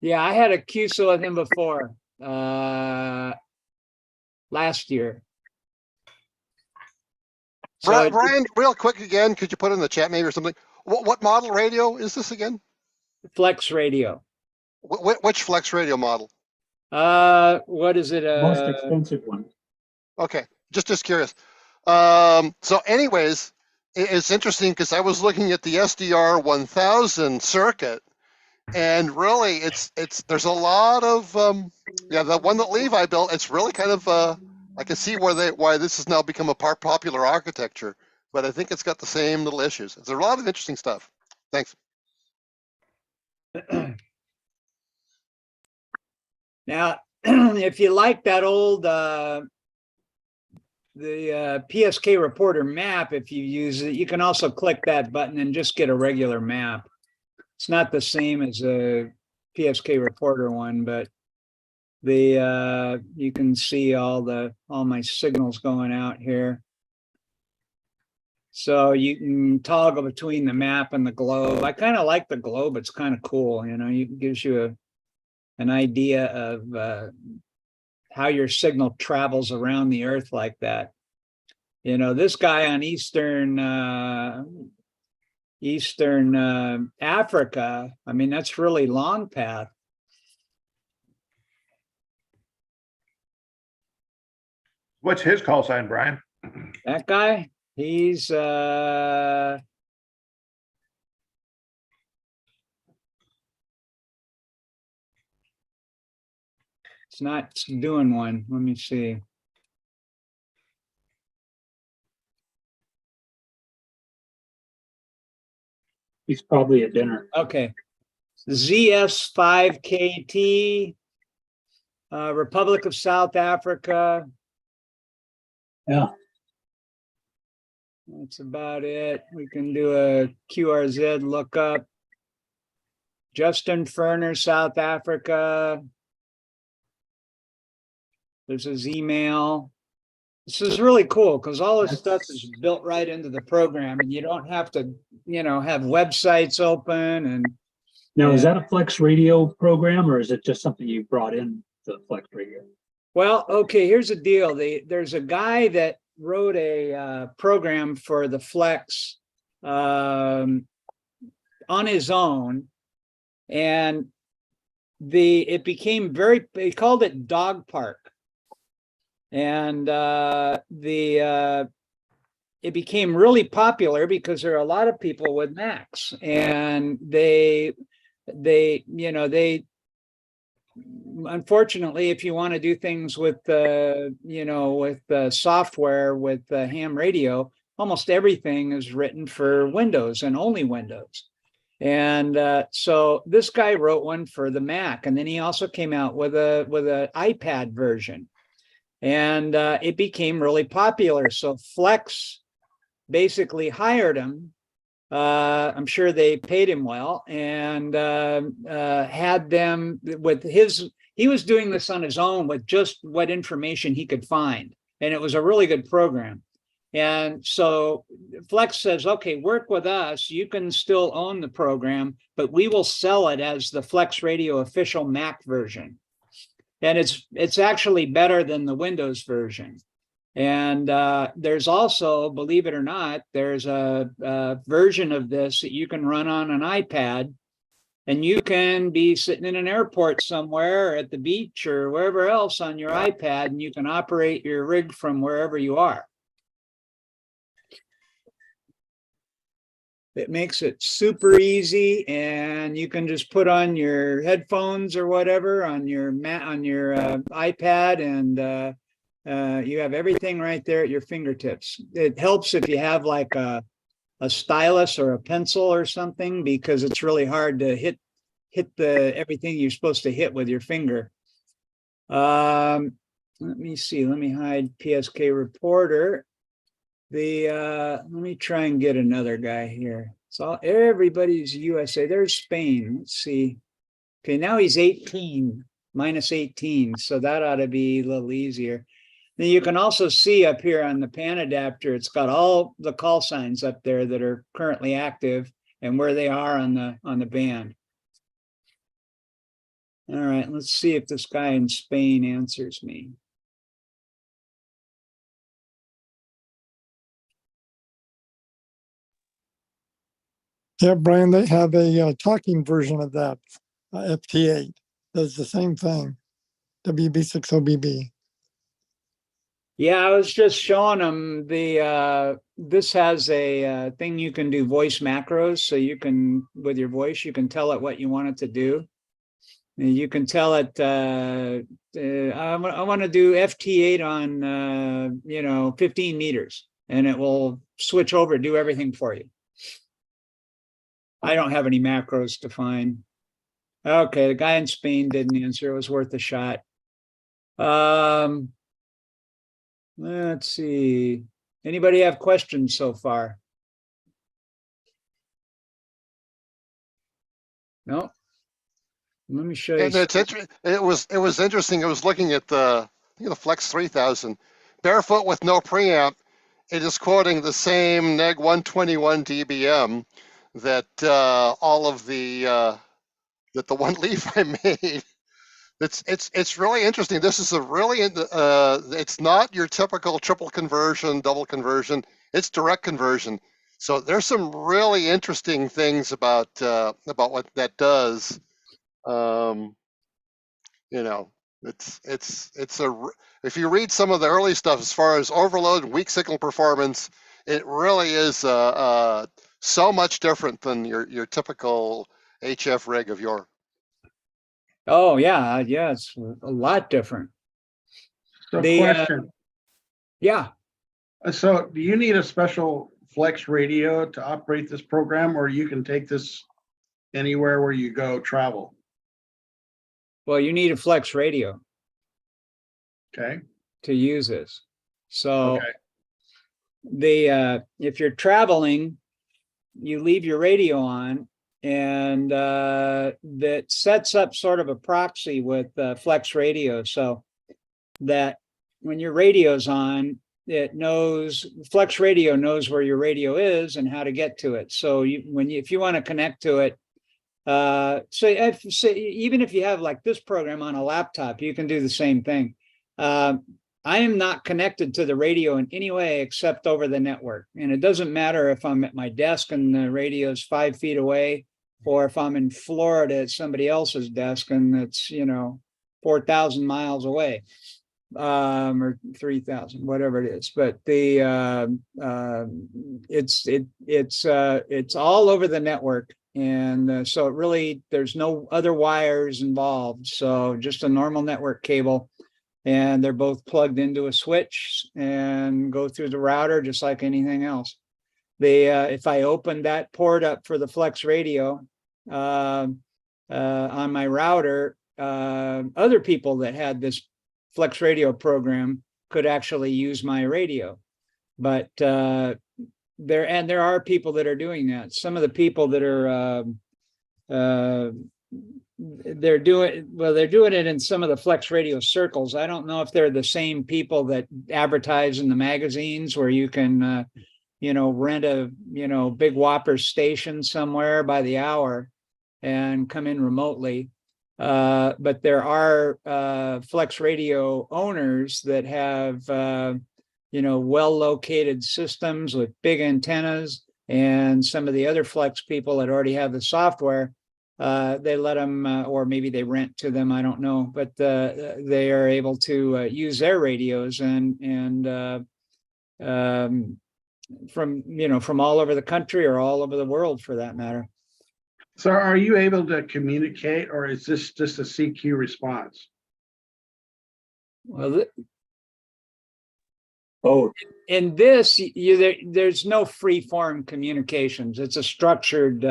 Yeah, I had a QSO with him before, last year. So Brian, real quick again, could you put in the chat maybe or something? What model radio is this again? Flex radio. Which Flex radio model? What is it? Most expensive one. Okay, just curious. So anyways, it's interesting because I was looking at the SDR 1000 circuit, and really there's a lot of the one that Levi built. It's really kind of I can see why this has now become a popular architecture, but I think it's got the same little issues. There's a lot of interesting stuff. Thanks. Now, if you like that old the PSK reporter map, if you use it, you can also click that button and just get a regular map. It's not the same as a PSK reporter one, but you can see all my signals going out here. So you can toggle between the map and the globe. I kind of like the globe. It's kind of cool. It gives you an idea of how your signal travels around the earth like that. This guy on Eastern Africa, I mean, that's really long path. What's his call sign, Brian? That guy, he's it's not doing one. Let me see. He's probably at dinner. Okay. ZS5KT, Republic of South Africa. Yeah. That's about it. We can do a QRZ lookup. Justin Ferner, South Africa. There's his email. This is really cool because all this stuff is built right into the program, and you don't have to, have websites open. And now, is that a Flex Radio program, or is it just something you brought in to Flex Radio? Well, okay, here's the deal. There's a guy that wrote a program for the Flex on his own, and it became he called it Dog Park. And it became really popular because there are a lot of people with Macs, and they unfortunately, if you want to do things with software with ham radio, almost everything is written for Windows and only Windows. And so this guy wrote one for the Mac, and then he also came out with an iPad version. And it became really popular. So Flex basically hired him. I'm sure they paid him well, and had them with he was doing this on his own with just what information he could find. And it was a really good program. And so Flex says, okay, work with us. You can still own the program, but we will sell it as the Flex Radio official Mac version. And it's actually better than the Windows version. And there's also, believe it or not, there's a version of this that you can run on an iPad, and you can be sitting in an airport somewhere or at the beach or wherever else on your iPad, and you can operate your rig from wherever you are. It makes it super easy, and you can just put on your headphones or whatever on your iPad, and you have everything right there at your fingertips. It helps if you have like a stylus or a pencil or something, because it's really hard to hit everything you're supposed to hit with your finger. Let me see. Let me hide PSK Reporter. Let me try and get another guy here. So everybody's USA. There's Spain. Let's see. Okay, now he's 18, minus 18. So that ought to be a little easier. Then you can also see up here on the pan adapter, it's got all the call signs up there that are currently active and where they are on the band. All right, let's see if this guy in Spain answers me. Yeah, Brian, they have a talking version of that. FT8 does the same thing. WB60BB. Yeah, I was just showing them this has a thing you can do voice macros. So you can, with your voice, you can tell it what you want it to do. And you can tell it, I want to do FT8 on, 15 meters, and it will switch over, do everything for you. I don't have any macros to find. Okay, the guy in Spain didn't answer. It was worth a shot. Let's see. Anybody have questions so far? No. Let me show you. And it was interesting. I was looking at I think the Flex 3000, barefoot with no preamp. It is quoting the same neg 121 dBm that all of the that the one leaf I made. It's really interesting. This is a really it's not your typical triple conversion, double conversion. It's direct conversion. So there's some really interesting things about what that does. If you read some of the early stuff as far as overload and weak signal performance, it really is so much different than your typical HF rig of yore. Oh yeah, it's a lot different. So question. Yeah. So do you need a special Flex radio to operate this program, or you can take this anywhere where you go travel? Well, you need a Flex radio. Okay. To use this. So okay. If you're traveling, you leave your radio on, and that sets up sort of a proxy with Flex radio, so that when your radio's on, Flex radio knows where your radio is and how to get to it. So if you want to connect to it, even if you have like this program on a laptop, you can do the same thing. I am not connected to the radio in any way except over the network. And it doesn't matter if I'm at my desk and the radio is 5 feet away, or if I'm in Florida at somebody else's desk and it's, 4,000 miles away, or 3,000, whatever it is. But it's all over the network. And so there's no other wires involved. So just a normal network cable. And they're both plugged into a switch and go through the router just like anything else. If I open that port up for the Flex radio on my router, other people that had this Flex radio program could actually use my radio. But there are people that are doing that. Some of the people that are they're doing it in some of the Flex radio circles. I don't know if they're the same people that advertise in the magazines where you can rent a big whopper station somewhere by the hour and come in remotely, but there are Flex radio owners that have well-located systems with big antennas, and some of the other Flex people that already have the software, they let them, or maybe they rent to them, I don't know, but they are able to use their radios and from all over the country or all over the world for that matter. So are you able to communicate, or is this just a CQ response? Well, Oh, in this, there's no free form communications. It's a structured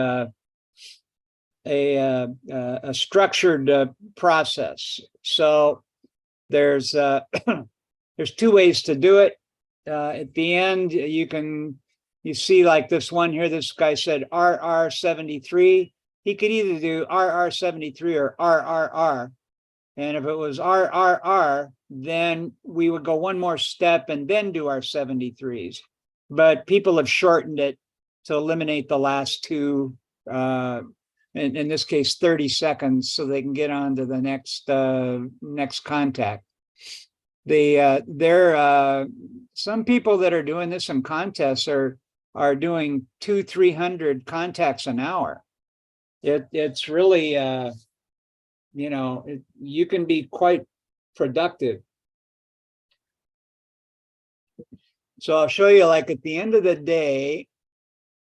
a structured process. So there's there's two ways to do it. At the end, you see like this one here. This guy said RR73. He could either do RR73 or RRR. And if it was RRR, then we would go one more step and then do our 73s. But people have shortened it to eliminate the last two, in this case, 30 seconds, so they can get on to the next contact. Some people that are doing this in contests are doing 200-300 contacts an hour. It's really you can be quite productive. So I'll show you, like at the end of the day,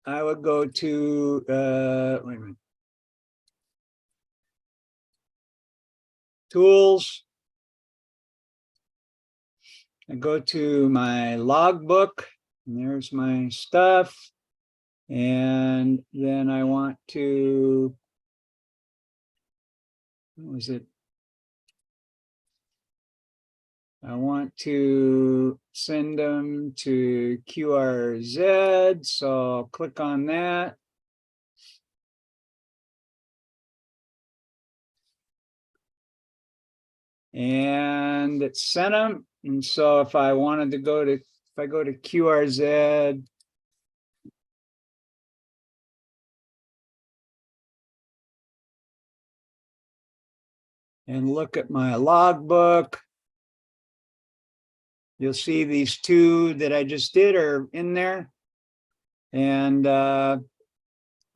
I would go to wait a minute. Tools. I go to my logbook, and there's my stuff. And then I want to, what was it? I want to send them to QRZ, so I'll click on that. And it sent them. And so if I wanted to go to, if I go to QRZ, and look at my logbook, you'll see these two that I just did are in there. And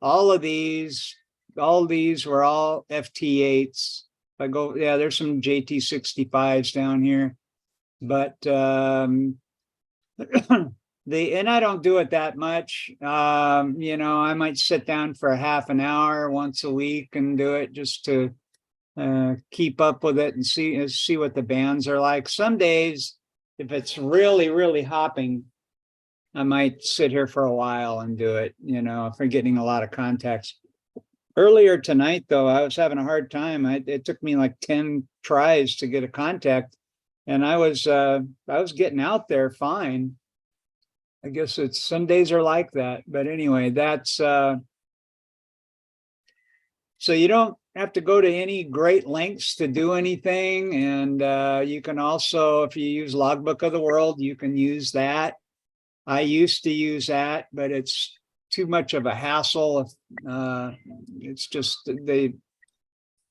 all these were all FT8s. If I go, yeah, there's some JT65s down here, but and I don't do it that much. I might sit down for a half an hour once a week and do it just to keep up with it and see what the bands are like. Some days, if it's really, really hopping, I might sit here for a while and do it, if I'm getting a lot of contacts. Earlier tonight, though, I was having a hard time. It took me like 10 tries to get a contact, and I was getting out there fine. I guess it's some days are like that, but anyway, that's so you don't have to go to any great lengths to do anything. And you can also, if you use Logbook of the World, you can use that. I used to use that, but it's too much of a hassle. It's just, they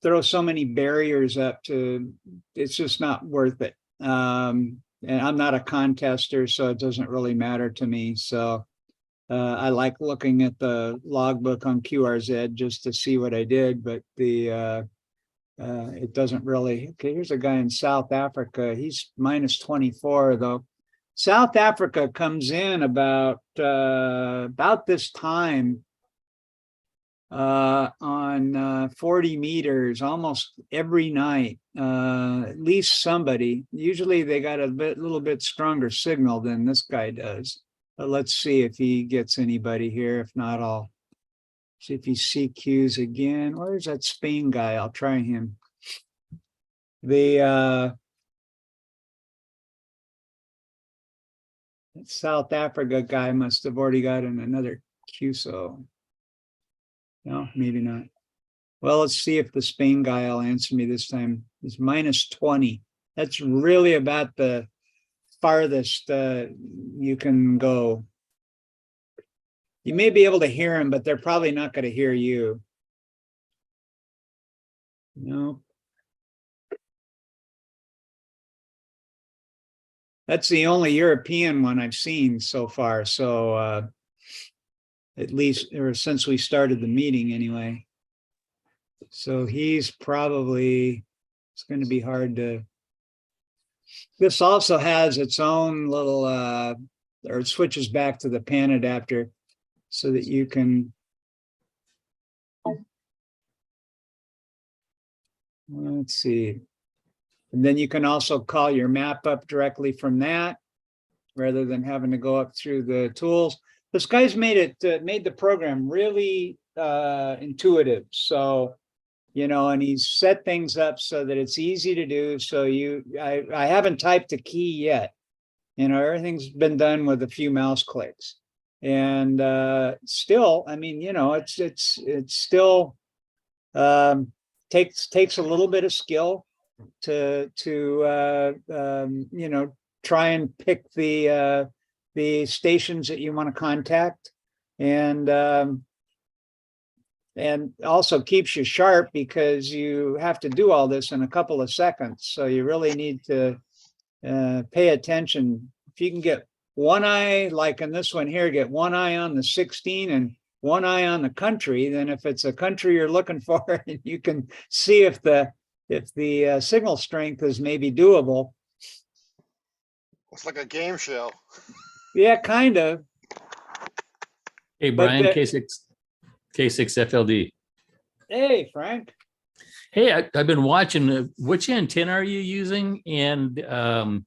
throw so many barriers up to, it's just not worth it. And I'm not a contester, so it doesn't really matter to me. So I like looking at the logbook on QRZ just to see what I did, but it doesn't really. Okay, here's a guy in South Africa. He's minus 24 though. South Africa comes in about this time on 40 meters almost every night. At least somebody. Usually they got a little bit stronger signal than this guy does. But let's see if he gets anybody here. If not, I'll see if he CQs again. Where's that Spain guy? I'll try him. The South Africa guy must have already gotten another QSO. No, maybe not. Well, let's see if the Spain guy will answer me this time. He's minus 20. That's really about the farthest you can go. You may be able to hear him, but they're probably not going to hear you. No. That's the only European one I've seen so far. So at least, or since we started the meeting anyway. So he's probably, it's going to be hard to. This also has its own little, or it switches back to the PAN adapter so that you can. Let's see. And then you can also call your map up directly from that rather than having to go up through the tools. This guy's made the program really intuitive. So, and he's set things up so that it's easy to do. So I haven't typed a key yet. Everything's been done with a few mouse clicks. And still, I mean, it's still takes a little bit of skill to try and pick the stations that you want to contact, and also keeps you sharp because you have to do all this in a couple of seconds. So you really need to pay attention. If you can get one eye, like in this one here, get one eye on the 16 and one eye on the country, then if it's a country you're looking for, you can see if the signal strength is maybe doable. It's like a game show. Yeah, kind of. Hey, But Brian, K6FLD. Hey, Frank. Hey, I've been watching. Which antenna are you using? And I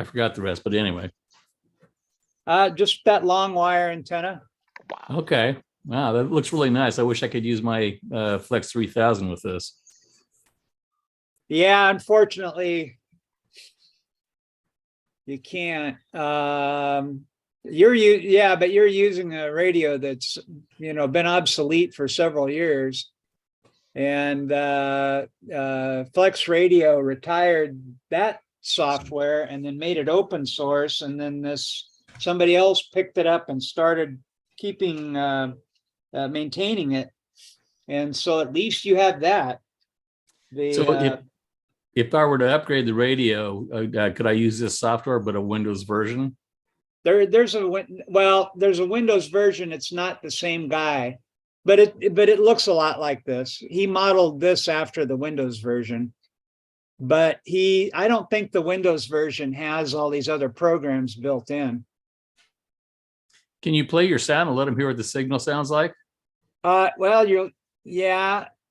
forgot the rest, but anyway. Just that long wire antenna. Okay. Wow, that looks really nice. I wish I could use my Flex 3000 with this. Yeah, unfortunately, you can't. But you're using a radio that's been obsolete for several years, and Flex Radio retired that software and then made it open source, and then somebody else picked it up and started keeping maintaining it, and so at least you have that. So if I were to upgrade the radio, could I use this software but a Windows version? There's a Windows version. It's not the same guy, but it looks a lot like this. He modeled this after the Windows version, but I don't think the Windows version has all these other programs built in. Can you play your sound and let them hear what the signal sounds like? Well, you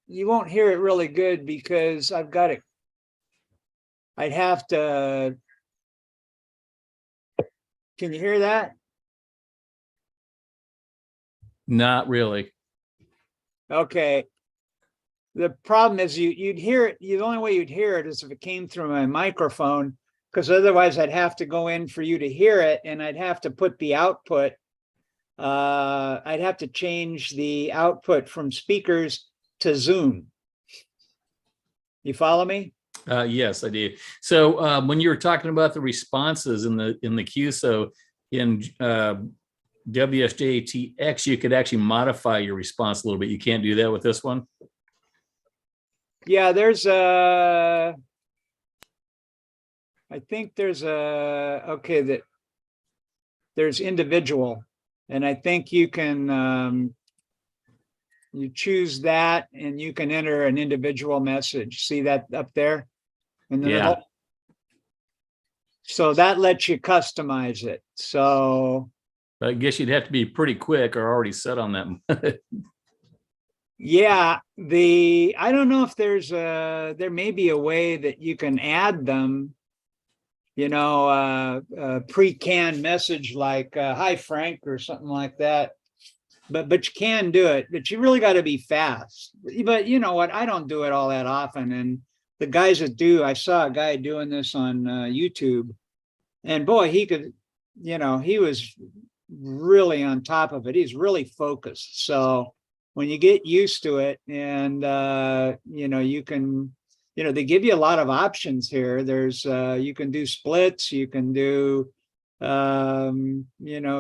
won't hear it really good because I've got it. I'd have to. Can you hear that? Not really. Okay. The problem is you'd hear it. The only way you'd hear it is if it came through my microphone, because otherwise I'd have to go in for you to hear it, and I'd have to put the output. I'd have to change the output from speakers to Zoom. You follow me? Yes, I do. So when you were talking about the responses in the queue, so in WSJTX, you could actually modify your response a little bit. You can't do that with this one? Yeah, there's individual, and I think you can you choose that and you can enter an individual message. See that up there in the middle? So that lets you customize it. So I guess you'd have to be pretty quick or already set on them. yeah, I don't know if there may be a way that you can add them, a pre-canned message like hi Frank or something like that. But you can do it, but you really got to be fast. But you know what? I don't do it all that often. And the guys that do, I saw a guy doing this on YouTube, and boy, he could, he was really on top of it. He's really focused. So when you get used to it, and you can, they give you a lot of options here. There's you can do splits, you can do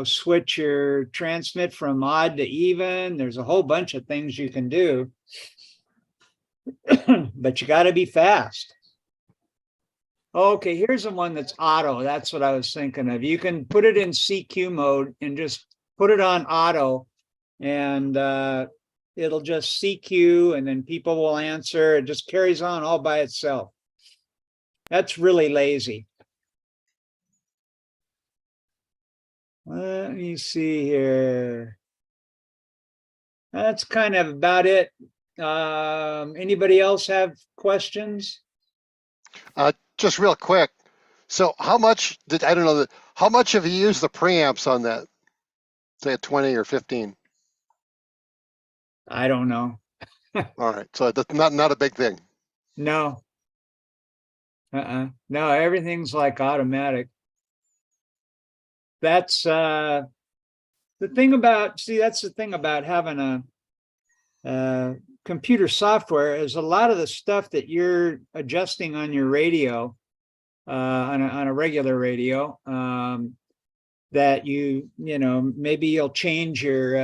switch your transmit from odd to even. There's a whole bunch of things you can do, but you got to be fast. Okay, here's the one that's auto. That's what I was thinking of. You can put it in CQ mode and just put it on auto, and it'll just CQ, and then people will answer. It just carries on all by itself. That's really lazy. Let me see here. That's kind of about it. Anybody else have questions? Just real quick. So how much did, I don't know, how much have you used the preamps on that? Say a 20 or 15? I don't know. All right, so that's not a big thing. No. No, everything's like automatic. That's the thing about, see, that's the thing about having a computer software is a lot of the stuff that you're adjusting on your radio, on a regular radio, that you know, maybe you'll change your,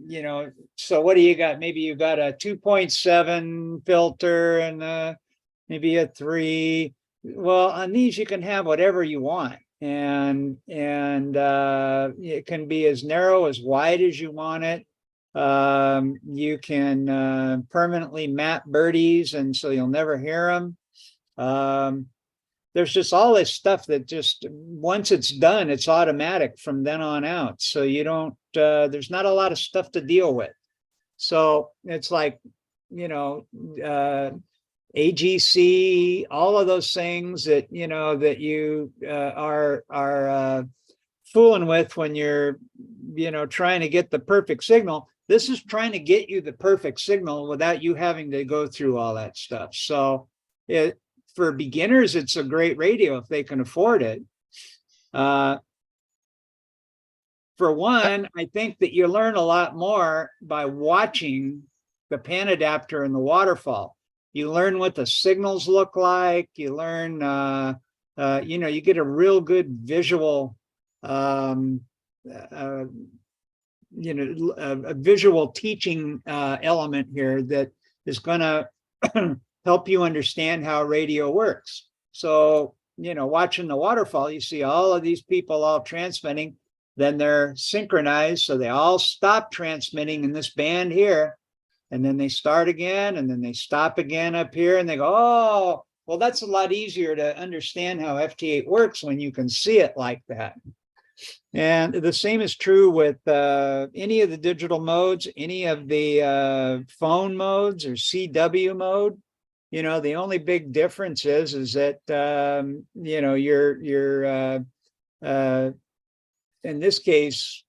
you know, so what do you got? Maybe you got a 2.7 filter and maybe a 3. Well, on these you can have whatever you want, and it can be as narrow as wide as you want it. You can permanently map birdies, and so you'll never hear them. There's just all this stuff that just once it's done, it's automatic from then on out. So you don't, there's not a lot of stuff to deal with. So it's like, you know, AGC, all of those things that, you know, that you are fooling with when you're, you know, trying to get the perfect signal. This is trying to get you the perfect signal without you having to go through all that stuff. So for beginners, it's a great radio if they can afford it. For one, I think that you learn a lot more by watching the pan adapter and the waterfall. You learn what the signals look like. You learn, you know, you get a real good visual, you know, a visual teaching element here that is going to help you understand how radio works. So, you know, watching the waterfall, you see all of these people all transmitting, then they're synchronized. So they all stop transmitting in this band here, and then they start again, and then they stop again up here, and they go, oh, well, that's a lot easier to understand how FT8 works when you can see it like that. And the same is true with any of the digital modes, any of the phone modes or CW mode. You know, the only big difference is that, you know, you're in this case,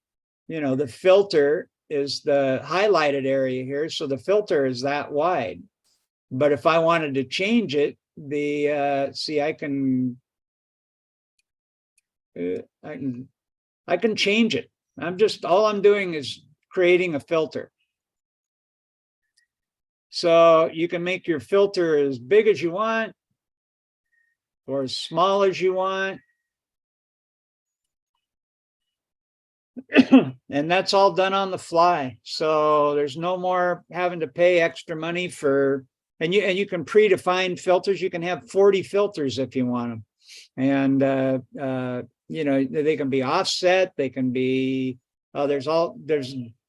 you know, the filter is the highlighted area here. So the filter is that wide. But if I wanted to change it, see, I can change it. All I'm doing is creating a filter. So you can make your filter as big as you want or as small as you want. And that's all done on the fly. So there's no more having to pay extra money for, and you can predefine filters. You can have 40 filters if you want them. And, you know, they can be offset. They can be, there's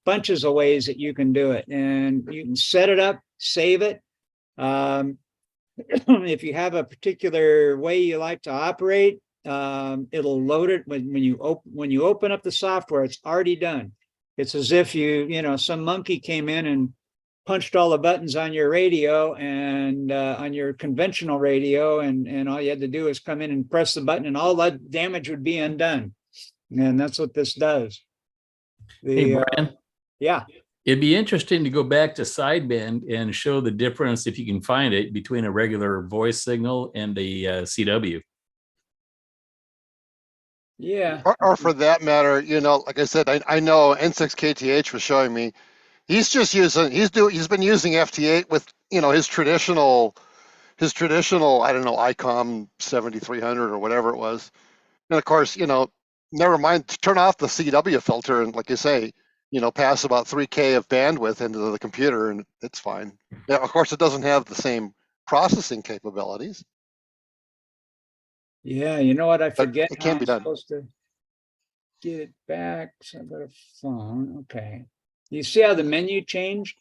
bunches of ways that you can do it, and you can set it up, save it. If you have a particular way you like to operate, it'll load it when you open up the software. It's already done. It's as if you know, some monkey came in and punched all the buttons on your radio and on your conventional radio, and all you had to do is come in and press the button, and all that damage would be undone. And that's what this does. Hey, Brian. Yeah. It'd be interesting to go back to sideband and show the difference, if you can find it, between a regular voice signal and a CW. Yeah. Or for that matter, you know, like I said, I know N6KTH was showing me, he's been using FT8 with, you know, his traditional, I don't know, ICOM 7300 or whatever it was. And of course, you know, never mind, turn off the CW filter and, like you say, you know, pass about 3K of bandwidth into the computer and it's fine. Now, of course, it doesn't have the same processing capabilities. Yeah, you know what? I But forget it how can be I'm done. supposed to get it back. So I've got a phone. Okay. You see how the menu changed?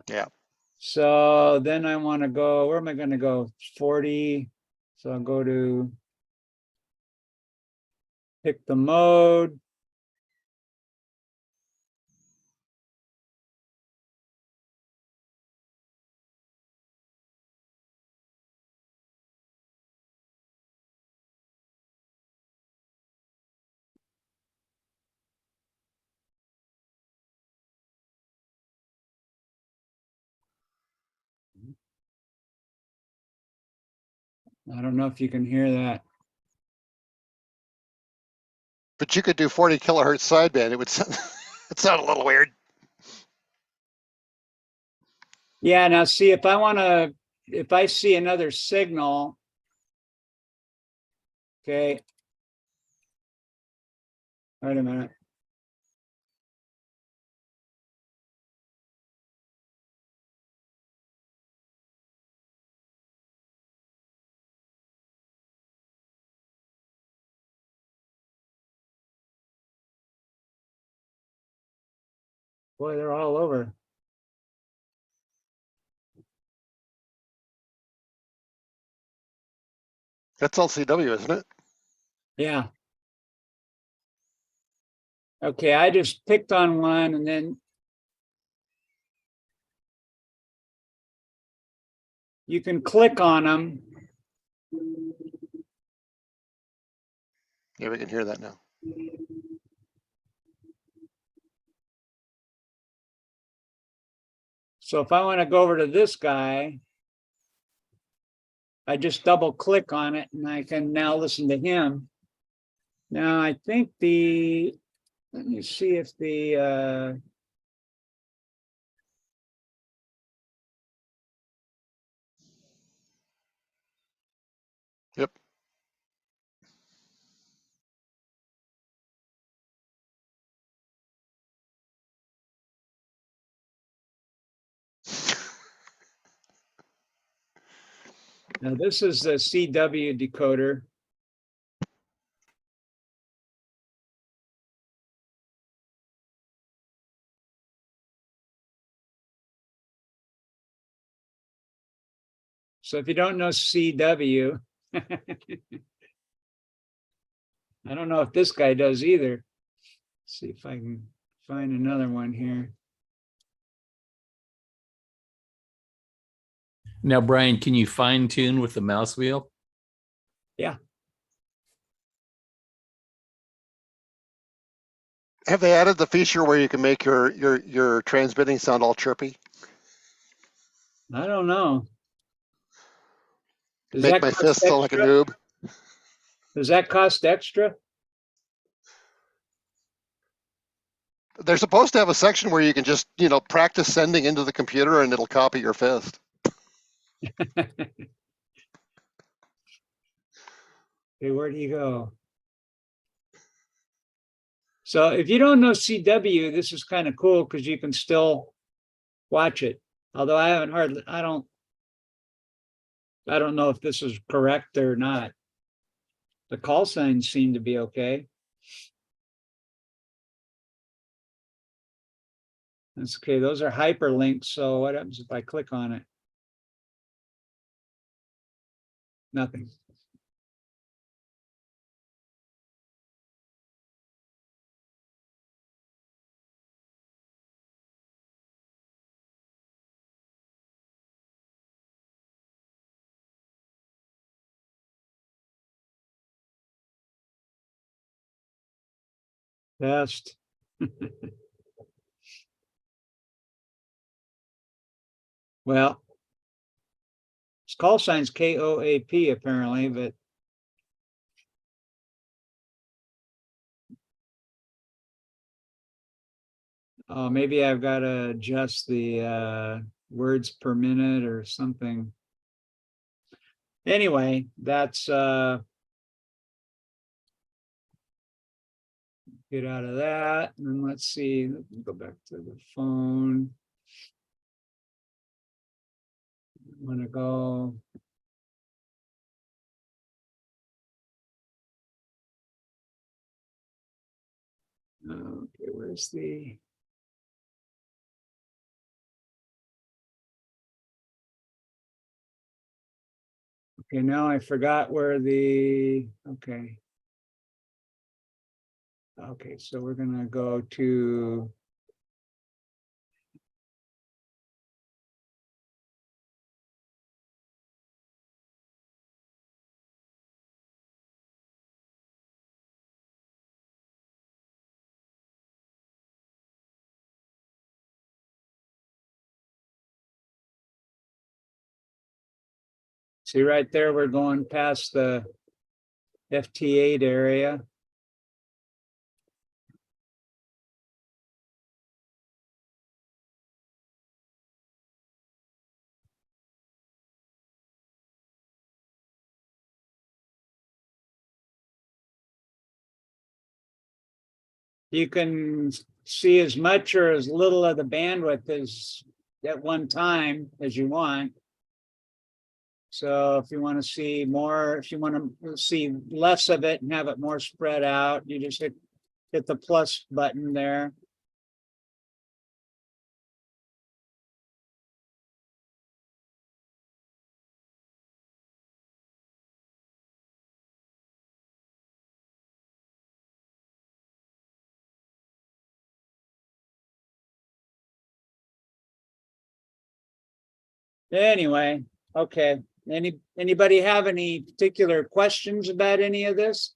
Yeah. So then I want to go, where am I going to go? 40. So I'll go to pick the mode. I don't know if you can hear that. But you could do 40 kilohertz sideband. It would sound, it sound a little weird. Yeah, now see if I want to, if I see another signal, okay. Wait a minute. Boy, they're all over. That's LCW, isn't it? Yeah. Okay, I just picked on one and then you can click on them. Yeah, we can hear that now. So if I want to go over to this guy, I just double click on it and I can now listen to him. Now I think let me see if Yep. now this is the CW decoder. So if you don't know CW, I don't know if this guy does either. Let's see if I can find another one here. Now, Brian, can you fine tune with the mouse wheel? Yeah. Have they added the feature where you can make your transmitting sound all chirpy? I don't know. Does Make that my cost fist sound like a extra? noob. Does that cost extra? They're supposed to have a section where you can just, practice sending into the computer and it'll copy your fist. Okay, where do you go? So if you don't know CW, this is kind of cool because you can still watch it. Although I don't know if this is correct or not. The call signs seem to be okay. That's okay. Those are hyperlinks. So what happens if I click on it? Nothing. Test. Well, it's call signs KOAP apparently, but maybe I've got to adjust the words per minute or something. Anyway, that's get out of that. And then let's see, go back to the phone. I'm gonna go Okay, where's the? Okay, now I forgot where the, okay. Okay, so we're gonna go to. See right there, we're going past the FT8 area. You can see as much or as little of the bandwidth as at one time as you want. So if you want to see more, if you want to see less of it and have it more spread out, you just hit the plus button there. Anyway, okay. Anybody have any particular questions about any of this?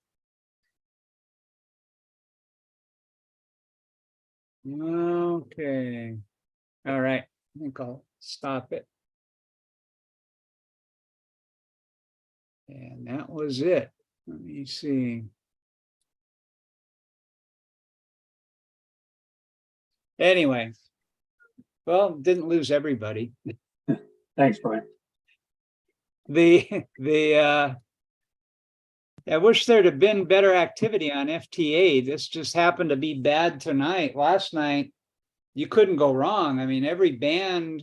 Okay. All right. I think I'll stop it. And that was it. Let me see. Anyway, well, didn't lose everybody. Thanks, Brian. I wish there'd have been better activity on FTA. This just happened to be bad tonight. Last night, you couldn't go wrong. I mean, every band,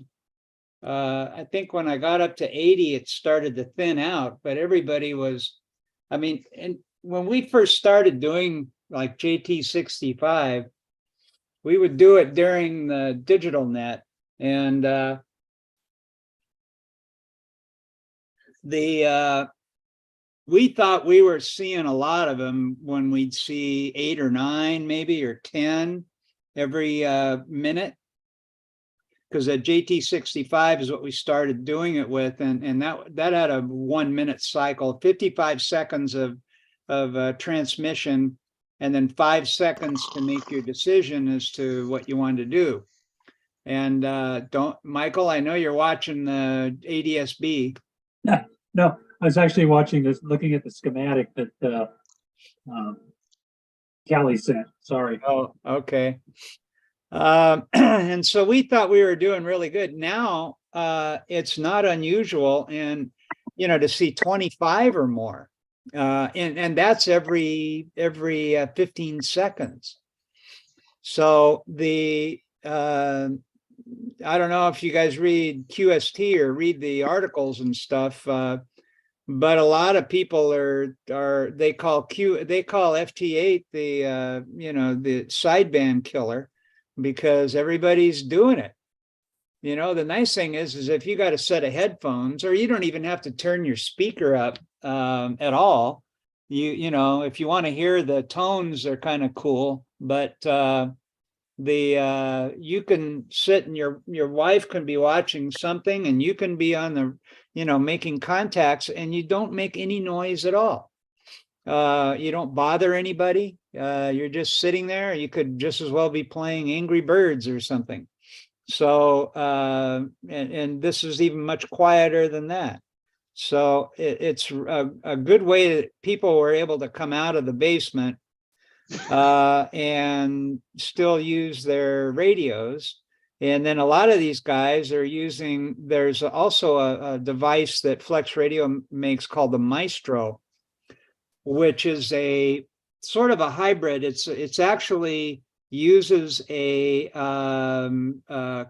I think when I got up to 80, it started to thin out, but everybody was, I mean, and when we first started doing like JT65, we would do it during the digital net, and we thought we were seeing a lot of them when we'd see 8 or 9, maybe, or 10 every minute, because a JT65 is what we started doing it with, and that had a 1 minute cycle, 55 seconds of transmission, and then 5 seconds to make your decision as to what you want to do. And Michael, I know you're watching the ADSB. No, I was actually watching this, looking at the schematic that Kelly sent. Sorry. Oh, okay. And so we thought we were doing really good. Now it's not unusual, and to see 25 or more, and that's every 15 seconds. So I don't know if you guys read QST or read the articles and stuff, but a lot of people they call FT8 the sideband killer, because everybody's doing it. The nice thing is if you got a set of headphones, or you don't even have to turn your speaker up at all. If you want to hear the tones, they're kind of cool, but you can sit and your wife can be watching something, and you can be on the making contacts, and you don't make any noise at all. You don't bother anybody. You're just sitting there. You could just as well be playing Angry Birds or something. So and this is even much quieter than that. So it's a good way that people were able to come out of the basement and still use their radios. And then a lot of these guys are using, there's also a device that Flex Radio makes called the Maestro, which is a sort of a hybrid. It's actually uses a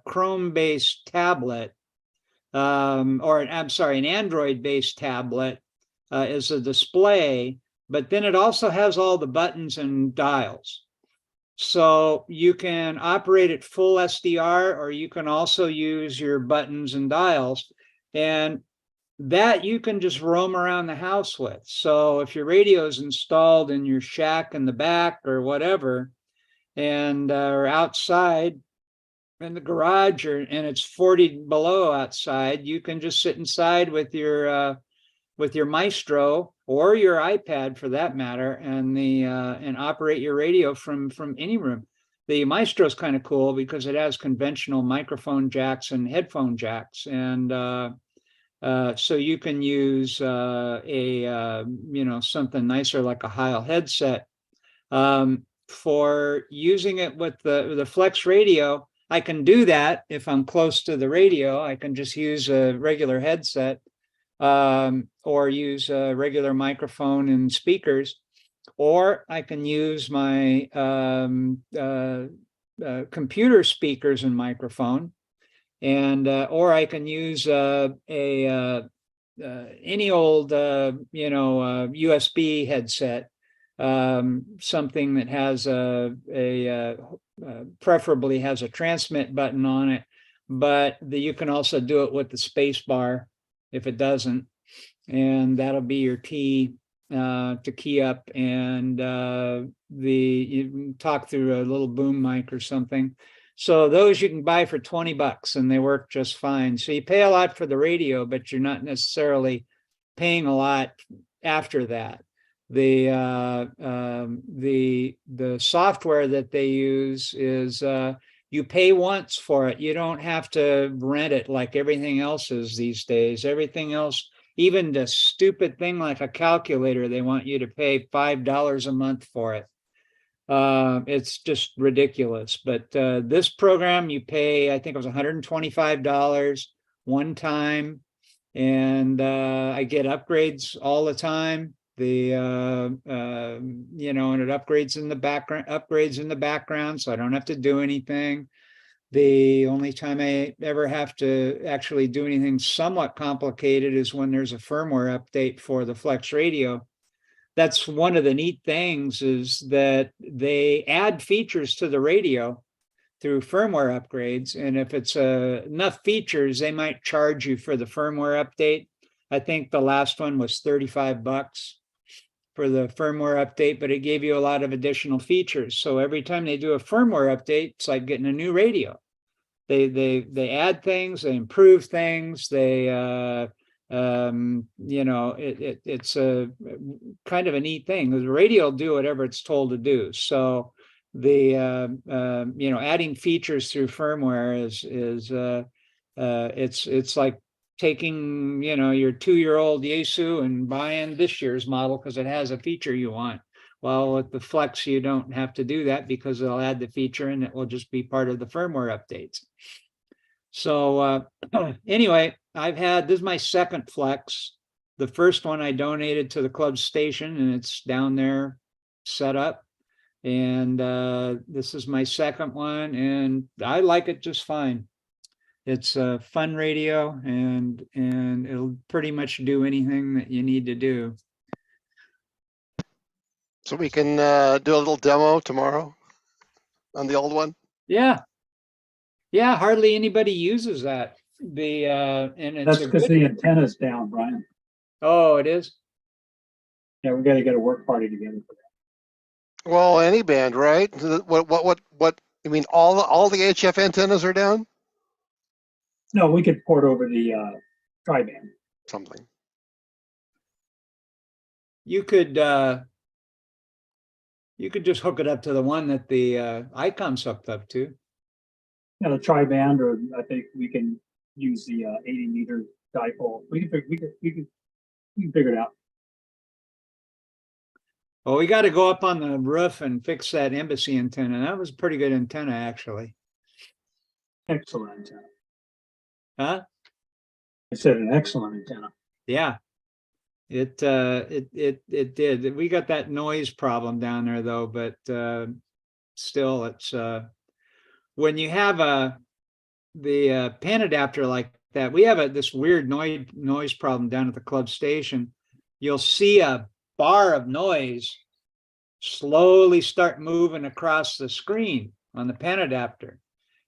Chrome-based tablet, or I'm sorry, an Android-based tablet as a display, but then it also has all the buttons and dials. So you can operate at full SDR, or you can also use your buttons and dials. And that you can just roam around the house with. So if your radio is installed in your shack in the back or whatever, and or outside in the garage, and it's 40 below outside, you can just sit inside with your Maestro or your iPad for that matter, and operate your radio from any room. The Maestro is kind of cool because it has conventional microphone jacks and headphone jacks, and so you can use something nicer like a Heil headset. For using it with the Flex radio, I can do that if I'm close to the radio. I can just use a regular headset, or use a regular microphone and speakers, or I can use my computer speakers and microphone, and or I can use any old USB headset, something that has preferably has a transmit button on it, but you can also do it with the space bar if it doesn't, and that'll be your key to key up, and you can talk through a little boom mic or something. So those you can buy for $20 and they work just fine. So you pay a lot for the radio, but you're not necessarily paying a lot after that. The software that they use is you pay once for it. You don't have to rent it like everything else is these days. Everything else, even the stupid thing like a calculator, they want you to pay $5 a month for it. It's just ridiculous. But this program, you pay, I think it was $125 one time, and I get upgrades all the time. And it upgrades in the background, so I don't have to do anything. The only time I ever have to actually do anything somewhat complicated is when there's a firmware update for the Flex radio. That's one of the neat things, is that they add features to the radio through firmware upgrades. And if it's enough features, they might charge you for the firmware update. I think the last one was $35 for the firmware update, but it gave you a lot of additional features. So every time they do a firmware update, it's like getting a new radio. They add things, they improve things, it's a kind of a neat thing. The radio will do whatever it's told to do. So adding features through firmware it's like taking, your 2-year-old Yaesu and buying this year's model because it has a feature you want. Well, with the Flex, you don't have to do that because they'll add the feature and it will just be part of the firmware updates. So anyway, this is my second Flex. The first one I donated to the club station, and it's down there set up. And this is my second one, and I like it just fine. It's a fun radio, and it'll pretty much do anything that you need to do. So we can do a little demo tomorrow on the old one. Yeah, hardly anybody uses that. And it's That's because the antenna's down, Brian. Oh, it is? Yeah, we got to get a work party together for that. Well, any band, right? What? You mean all the HF antennas are down? No, we could port over the tri-band. Something. You could just hook it up to the one that the Icom's hooked up to. Yeah, the tri-band, or I think we can use the 80-meter dipole. We can figure it out. Well, we got to go up on the roof and fix that embassy antenna. That was a pretty good antenna, actually. Excellent antenna. Huh? I said an excellent antenna. Yeah. It did. We got that noise problem down there though, but still, it's when you have the pen adapter like that, we have this weird noise problem down at the club station. You'll see a bar of noise slowly start moving across the screen on the pen adapter.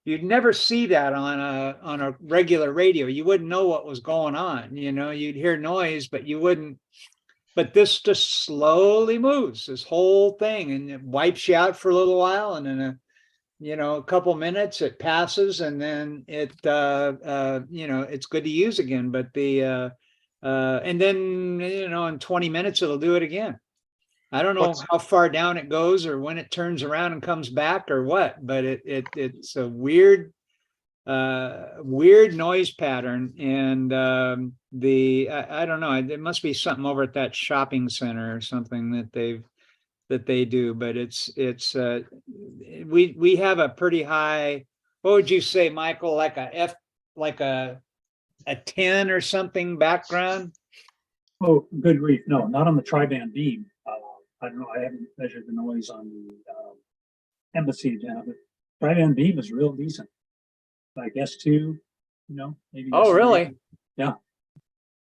You'd never see that on a regular radio. You wouldn't know what was going on. You know, you'd hear noise, but you wouldn't. But this just slowly moves this whole thing, and it wipes you out for a little while, and in a couple minutes it passes, and then it it's good to use again. But and then in 20 minutes it'll do it again. I don't know how far down it goes or when it turns around and comes back or what, but it's a weird noise pattern. And I don't know, it must be something over at that shopping center or something that they do, but we have a pretty high, what would you say, Michael, like a 10 or something background? Oh, good grief. No, not on the tri-band beam. I don't know. I haven't measured the noise on the embassy antenna, but tri-band beam is real decent. Like S2, maybe. Oh, S3. really? Yeah.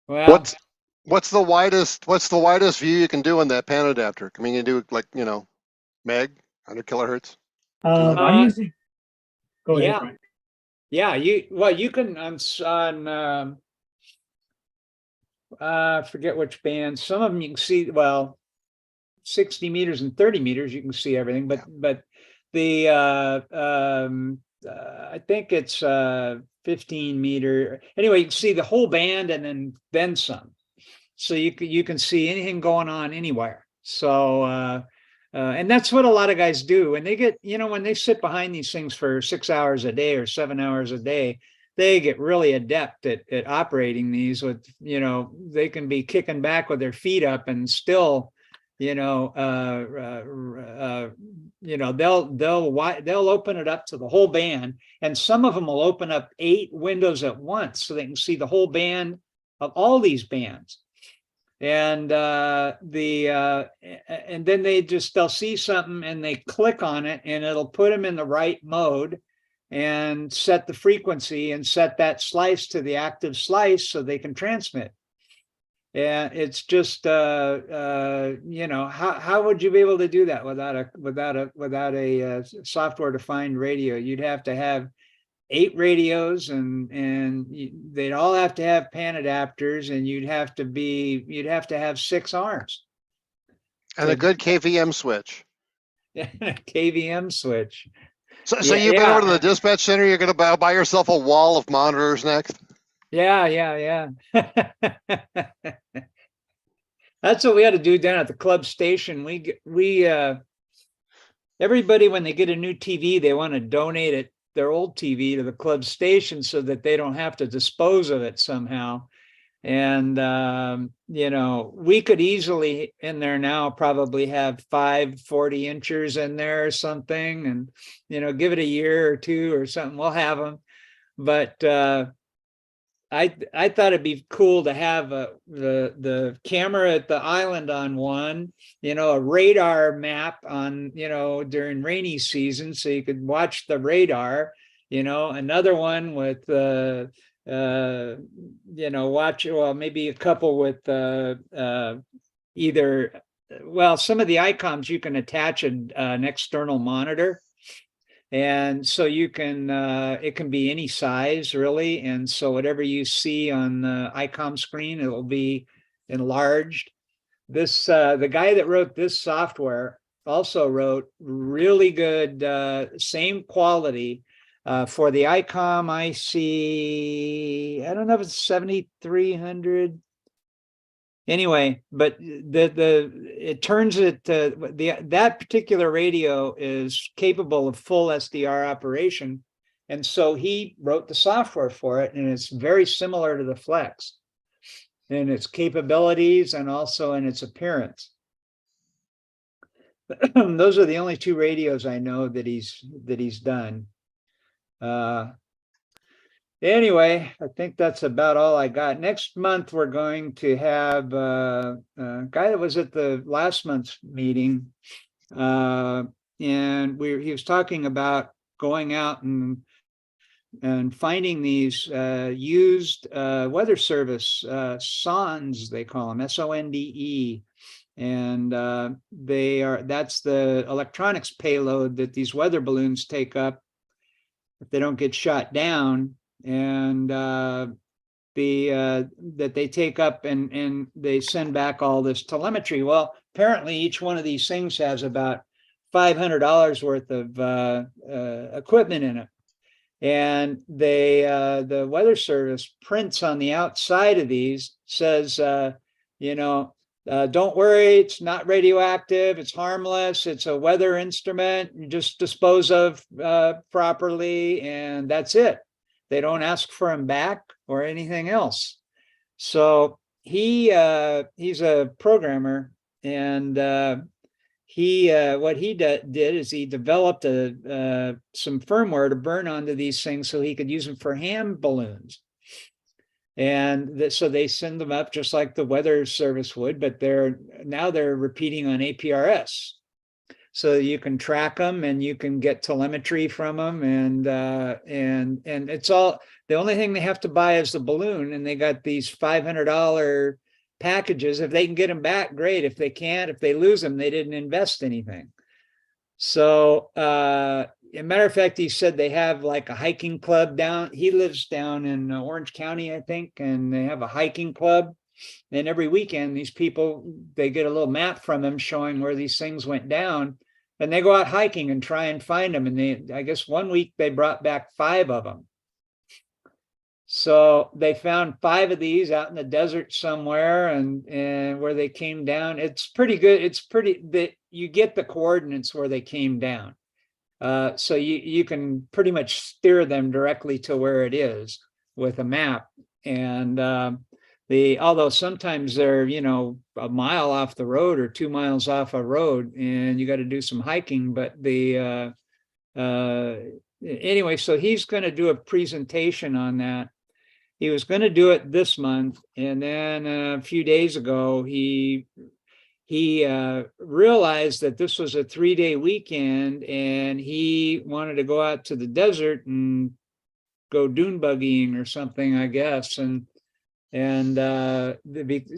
Well, What's the widest view you can do on that pan adapter? I mean, you do like, meg, 100 kilohertz. I'm using. Go ahead, yeah. Frank. Yeah, you can on forget which band. Some of them you can see, 60 meters and 30 meters, you can see everything, but the I think it's 15 meter. Anyway, you can see the whole band and then some. So you can see anything going on anywhere. So and that's what a lot of guys do when they get, when they sit behind these things for 6 hours a day or 7 hours a day, they get really adept at operating these with, they can be kicking back with their feet up and still, they'll open it up to the whole band, and some of them will open up 8 windows at once so they can see the whole band of all these bands. And and then they'll see something and they click on it and it'll put them in the right mode and set the frequency and set that slice to the active slice so they can transmit. And it's just how would you be able to do that without a software defined radio? You'd have to have 8 radios and they'd all have to have pan adapters, and you'd have to have 6 arms and a good KVM switch. KVM switch. So you've been over to the dispatch center. You're going to buy yourself a wall of monitors next. Yeah. That's what we had to do down at the club station. We everybody, when they get a new TV, they want to donate their old TV to the club station so that they don't have to dispose of it somehow. And we could easily in there now probably have 5 40 inchers in there or something, and give it a year or 2 or something, we'll have them. But I thought it'd be cool to have the camera at the island on one, a radar map on, during rainy season, so you could watch the radar, another one with watch, maybe a couple with either, some of the ICOMs you can attach an external monitor. And so you can, it can be any size really. And so whatever you see on the ICOM screen, it will be enlarged. The guy that wrote this software also wrote really good, same quality for the ICOM IC. I don't know if it's 7300. Anyway, but it turns it that particular radio is capable of full SDR operation, and so he wrote the software for it, and it's very similar to the Flex in its capabilities and also in its appearance. Those are the only 2 radios I know that he's done. Anyway, I think that's about all I got. Next month, we're going to have a guy that was at the last month's meeting, and he was talking about going out and finding these used weather service sondes, they call them, SONDE, And that's the electronics payload that these weather balloons take up if they don't get shot down, and that they take up and they send back all this telemetry. Well, apparently each one of these things has about $500 worth of equipment in it. And the Weather Service prints on the outside of these, says, don't worry, it's not radioactive, it's harmless, it's a weather instrument, you just dispose of properly, and that's it. They don't ask for them back or anything else. So he's a programmer, and what he did is he developed some firmware to burn onto these things so he could use them for hand balloons. And so they send them up just like the Weather Service would, but now they're repeating on APRS. So you can track them and you can get telemetry from them, and it's all, the only thing they have to buy is the balloon, and they got these $500 packages. If they can get them back, great. If they can't, if they lose them, they didn't invest anything. So as a matter of fact, he said they have like a hiking club down. He lives down in Orange County, I think, and they have a hiking club. And every weekend, these people, they get a little map from them showing where these things went down, and they go out hiking and try and find them. And I guess one week they brought back 5 of them. So they found 5 of these out in the desert somewhere, and where they came down. It's pretty good. It's pretty that you get the coordinates where they came down. So you can pretty much steer them directly to where it is with a map. And although sometimes they're, a mile off the road or 2 miles off a road, and you got to do some hiking, but anyway, so he's going to do a presentation on that. He was going to do it this month, and then a few days ago, he realized that this was a 3-day weekend, and he wanted to go out to the desert and go dune buggying or something, I guess, and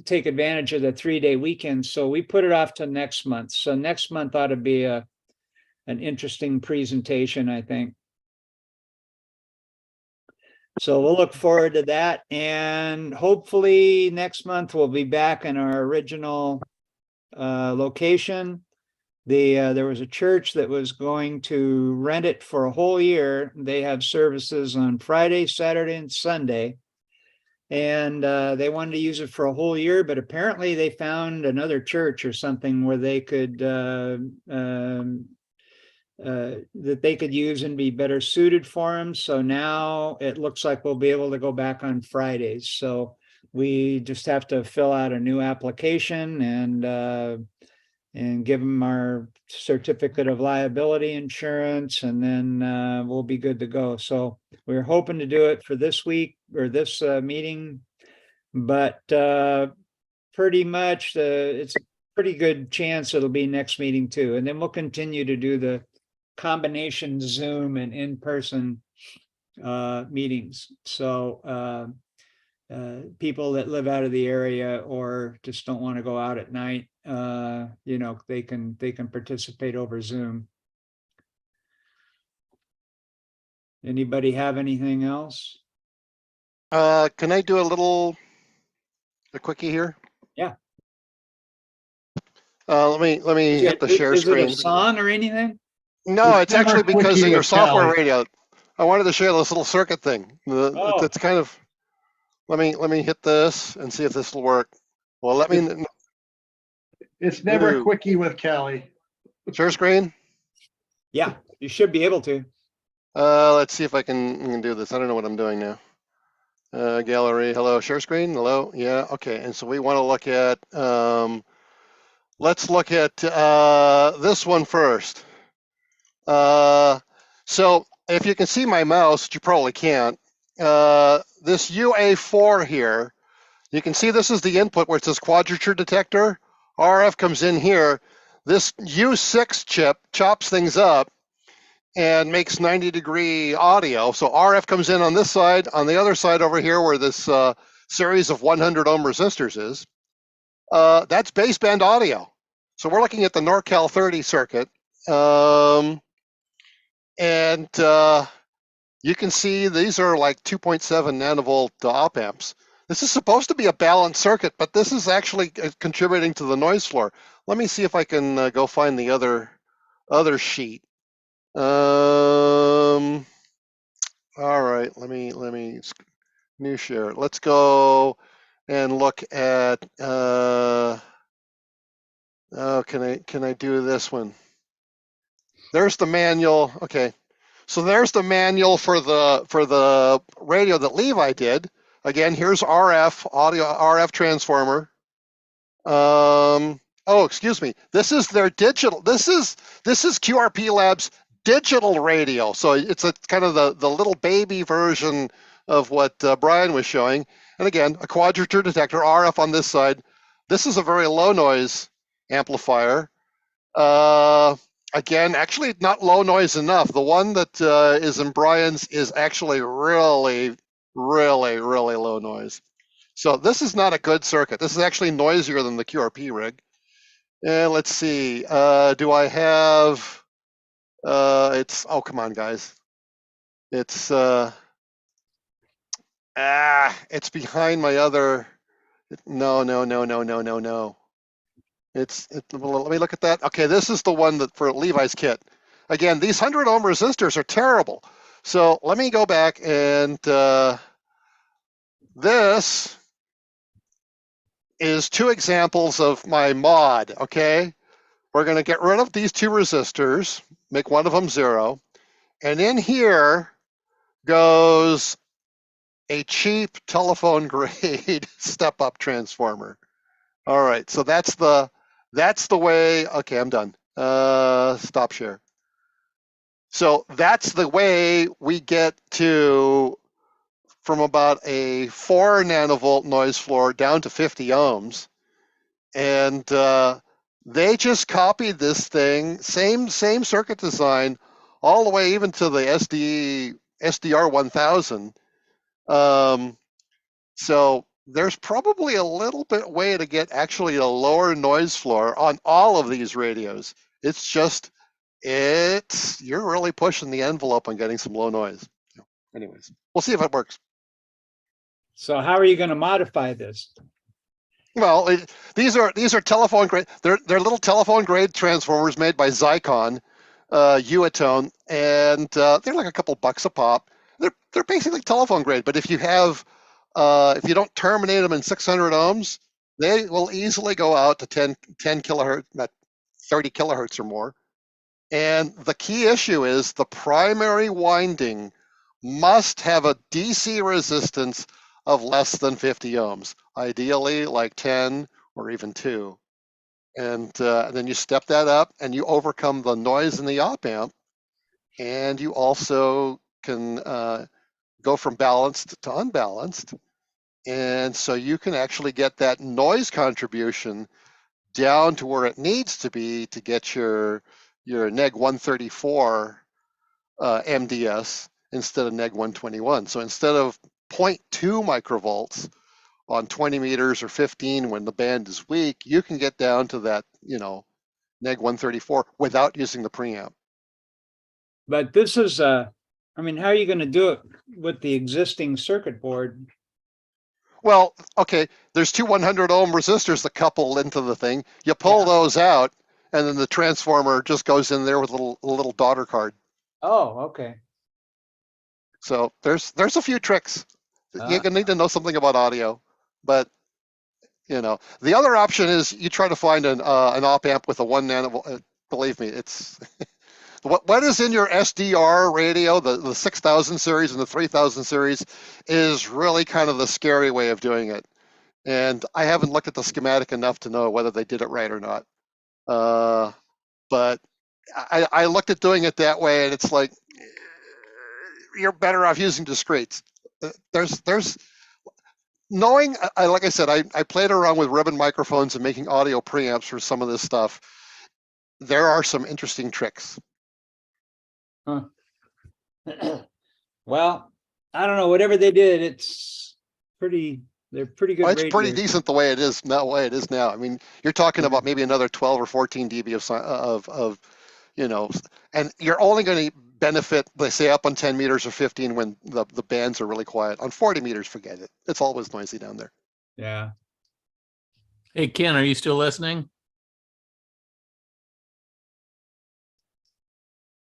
take advantage of the 3-day weekend. So we put it off to next month. So next month ought to be an interesting presentation, I think. So we'll look forward to that, and hopefully next month we'll be back in our original location. There was a church that was going to rent it for a whole year. They have services on Friday, Saturday, and Sunday, and they wanted to use it for a whole year, but apparently they found another church or something where they could that they could use and be better suited for them. So now it looks like we'll be able to go back on Fridays. So we just have to fill out a new application and give them our certificate of liability insurance, and then we'll be good to go. So we're hoping to do it for this week or this meeting, but pretty much it's a pretty good chance it'll be next meeting too. And then we'll continue to do the combination Zoom and in-person meetings. So people that live out of the area or just don't want to go out at night, they can participate over Zoom. Anybody have anything else? Can I do a quickie here? Yeah. Let me hit the share screen. Is it a song or anything? No, it's actually because of your software Callie. radio. I wanted to share this little circuit thing. It's kind of. Let me hit this and see if this will work. Well, let me. It's never a quickie with Callie. Share screen. Yeah, you should be able to. Let's see if I can do this. I don't know what I'm doing now. Gallery. Hello. Share screen. Hello. Yeah. Okay. And so we want to look at. Let's look at this one first. So if you can see my mouse, which you probably can't, this UA4 here, you can see this is the input where it says quadrature detector. RF comes in here. This U6 chip chops things up and makes 90-degree audio. So RF comes in on this side, on the other side over here where this series of 100 ohm resistors is. That's baseband audio. So we're looking at the NorCal 30 circuit. And you can see these are like 2.7 nanovolt op amps. This is supposed to be a balanced circuit, but this is actually contributing to the noise floor. Let me see if I can go find the other sheet. All right, let me new share. Let's go and look at. Oh, can I do this one? There's the manual. Okay. So there's the manual for the radio that Levi did. Again, here's RF audio RF transformer. Oh, excuse me. This is their digital. This is QRP Labs digital radio. So it's a kind of the little baby version of what Brian was showing. And again, a quadrature detector, RF on this side. This is a very low noise amplifier. Again, actually not low noise enough. The one that is in Brian's is actually really low noise. So this is not a good circuit. This is actually noisier than the QRP rig. And let's see, do I have, oh, come on, guys. It's behind my other, no. Let me look at that. Okay, this is the one that for Levi's kit. Again, these 100 ohm resistors are terrible. So let me go back and this is two examples of my mod, okay? We're gonna get rid of these two resistors, make one of them 0. And in here goes a cheap telephone grade step-up transformer. All right, so that's the way, okay, I'm done. Stop share. So that's the way we get to from about a 4 nanovolt noise floor down to 50 ohms. And they just copied this thing, same circuit design, all the way even to the SDR 1000. So there's probably a little bit way to get actually a lower noise floor on all of these radios. It's just, you're really pushing the envelope on getting some low noise. Anyways, we'll see if it works. So how are you going to modify this? Well, these are telephone grade. They're little telephone grade transformers made by Zycon, Uatone, and they're like a couple bucks a pop. They're basically telephone grade. But if you don't terminate them in 600 ohms, they will easily go out to 10 kilohertz, 30 kilohertz or more. And the key issue is the primary winding must have a DC resistance of less than 50 ohms, ideally like 10 or even 2. And then you step that up and you overcome the noise in the op amp, and you also can go from balanced to unbalanced. And so you can actually get that noise contribution down to where it needs to be to get your neg 134 MDS instead of neg 121. So instead of 0.2 microvolts on 20 meters or 15 when the band is weak, you can get down to that, neg 134 without using the preamp. But this is, I mean, how are you going to do it with the existing circuit board? Well, okay, there's two 100 ohm resistors that couple into the thing. You pull those out, and then the transformer just goes in there with a little daughter card. Oh, okay. So there's a few tricks. You're gonna need to know something about audio, but the other option is you try to find an op amp with a 1 nanovolt. Believe me, it's what is in your SDR radio, the 6000 series and the 3000 series, is really kind of the scary way of doing it. And I haven't looked at the schematic enough to know whether they did it right or not. But I looked at doing it that way, and it's like, you're better off using discretes. There's knowing, like I said, I played around with ribbon microphones and making audio preamps for some of this stuff. There are some interesting tricks. Huh. Well, I don't know, whatever they did, it's pretty They're pretty good Well, it's pretty radios. decent the way it is, not the way it is now. I mean, you're talking about maybe another 12 or 14 dB of you know, and you're only going to benefit, let's say, up on 10 meters or 15 when the bands are really quiet. On 40 meters, forget it. It's always noisy down there. Yeah. Hey, Ken, are you still listening?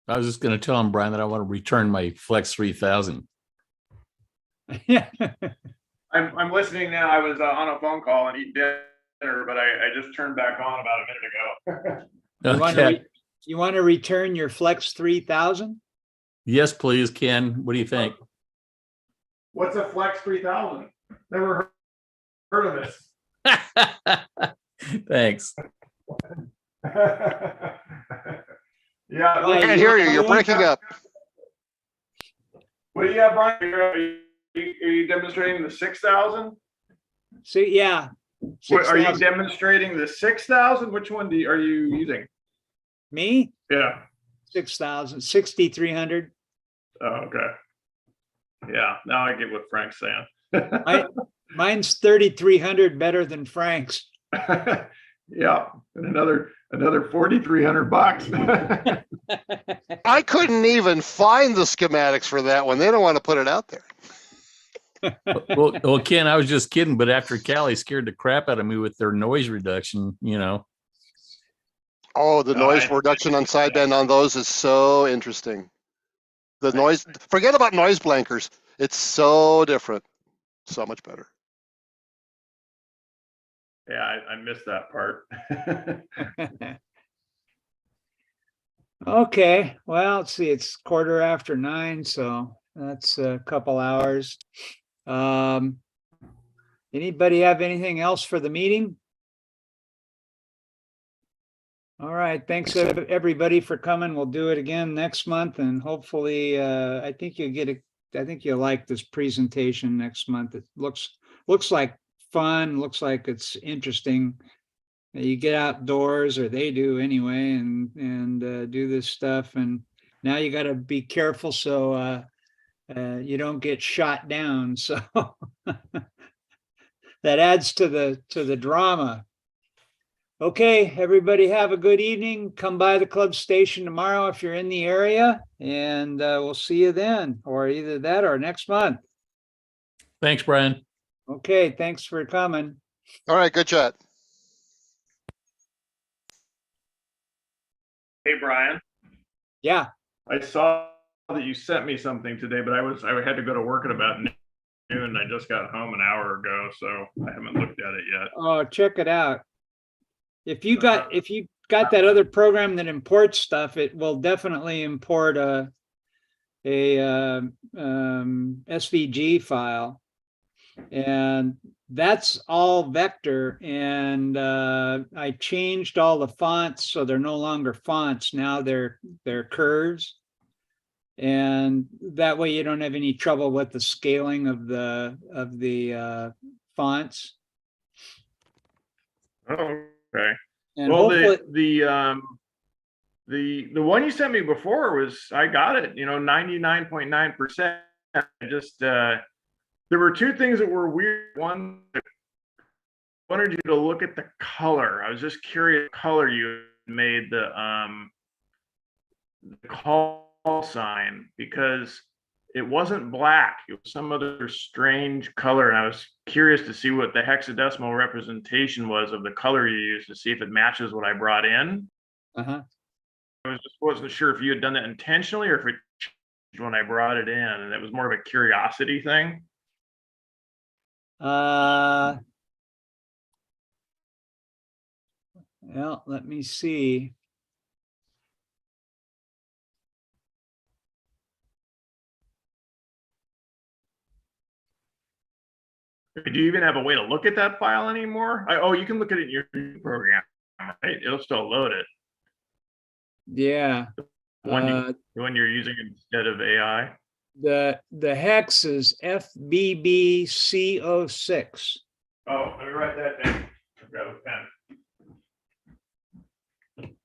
I was just going to tell him, Brian, that I want to return my Flex 3000. Yeah. I'm listening now. I was on a phone call and eating dinner, but I just turned back on about a minute ago. You want to return your Flex 3000? Yes, please, Ken. What do you think? What's a Flex 3000? Never heard of this. Thanks. Yeah. I can't hear you. You're breaking up. What do you have, Brian? Are you demonstrating the 6,000? See, yeah. Are you 6,000. demonstrating the 6,000? Which one are you using? Me? Yeah. 6,000, 6,300. Oh, okay. Yeah. Now I get what Frank's saying. Mine's 3,300 better than Frank's. Yeah. And another 4,300 bucks. I couldn't even find the schematics for that one. They don't want to put it out there. Well, Ken, I was just kidding, but after Cali scared the crap out of me with their noise reduction, you know. Oh, the noise reduction on sideband on those is so interesting. The noise, forget about noise blankers. It's so different. So much better. Yeah, I missed that part. Okay, well, let's see, it's 9:15, so that's a couple hours. Anybody have anything else for the meeting? All right, thanks everybody for coming. We'll do it again next month, and hopefully, I think you'll like this presentation next month. It looks like fun, looks like it's interesting. You get outdoors, or they do anyway, and do this stuff. And now you got to be careful so you don't get shot down. So that adds to the drama. Okay, everybody have a good evening. Come by the club station tomorrow if you're in the area, and we'll see you then, or either that or next month. Thanks, Brian. Okay, thanks for coming. All right, good chat. Hey, Brian. Yeah. I saw that you sent me something today, but I had to go to work at about noon, and I just got home an hour ago, so I haven't looked at it yet. Oh, check it out. If you got that other program that imports stuff, it will definitely import a SVG file, and that's all vector. And I changed all the fonts, so they're no longer fonts. Now they're curves, and that way you don't have any trouble with the scaling of the fonts. Oh, okay. And well, hopefully the one you sent me before was, I got it, 99.9%. Just there were two things that were weird. One, I wanted you to look at the color. I was just curious what color you made the call sign, because it wasn't black. It was some other strange color, and I was curious to see what the hexadecimal representation was of the color you used, to see if it matches what I brought in. Uh-huh. I wasn't sure if you had done that intentionally or if it changed when I brought it in, and it was more of a curiosity thing. Well, let me see. Do you even have a way to look at that file anymore? Oh, you can look at it in your new program, right? It'll still load it. Yeah. When you're using it instead of AI. The hex is FBBC06. Oh, let me write that down. Grab a pen.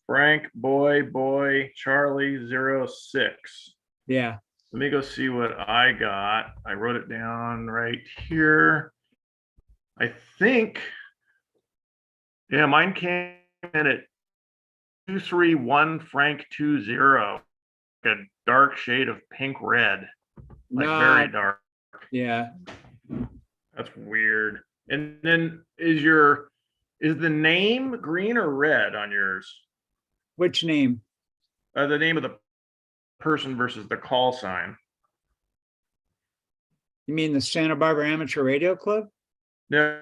Frank Boy Charlie 06. Yeah. Let me go see what I got. I wrote it down right here. I think, yeah, mine came in at 231 Frank 20, a dark shade of pink red, like very dark. Yeah. That's weird. And then is the name green or red on yours? Which name? The name of the person versus the call sign. You mean the Santa Barbara Amateur Radio Club? No,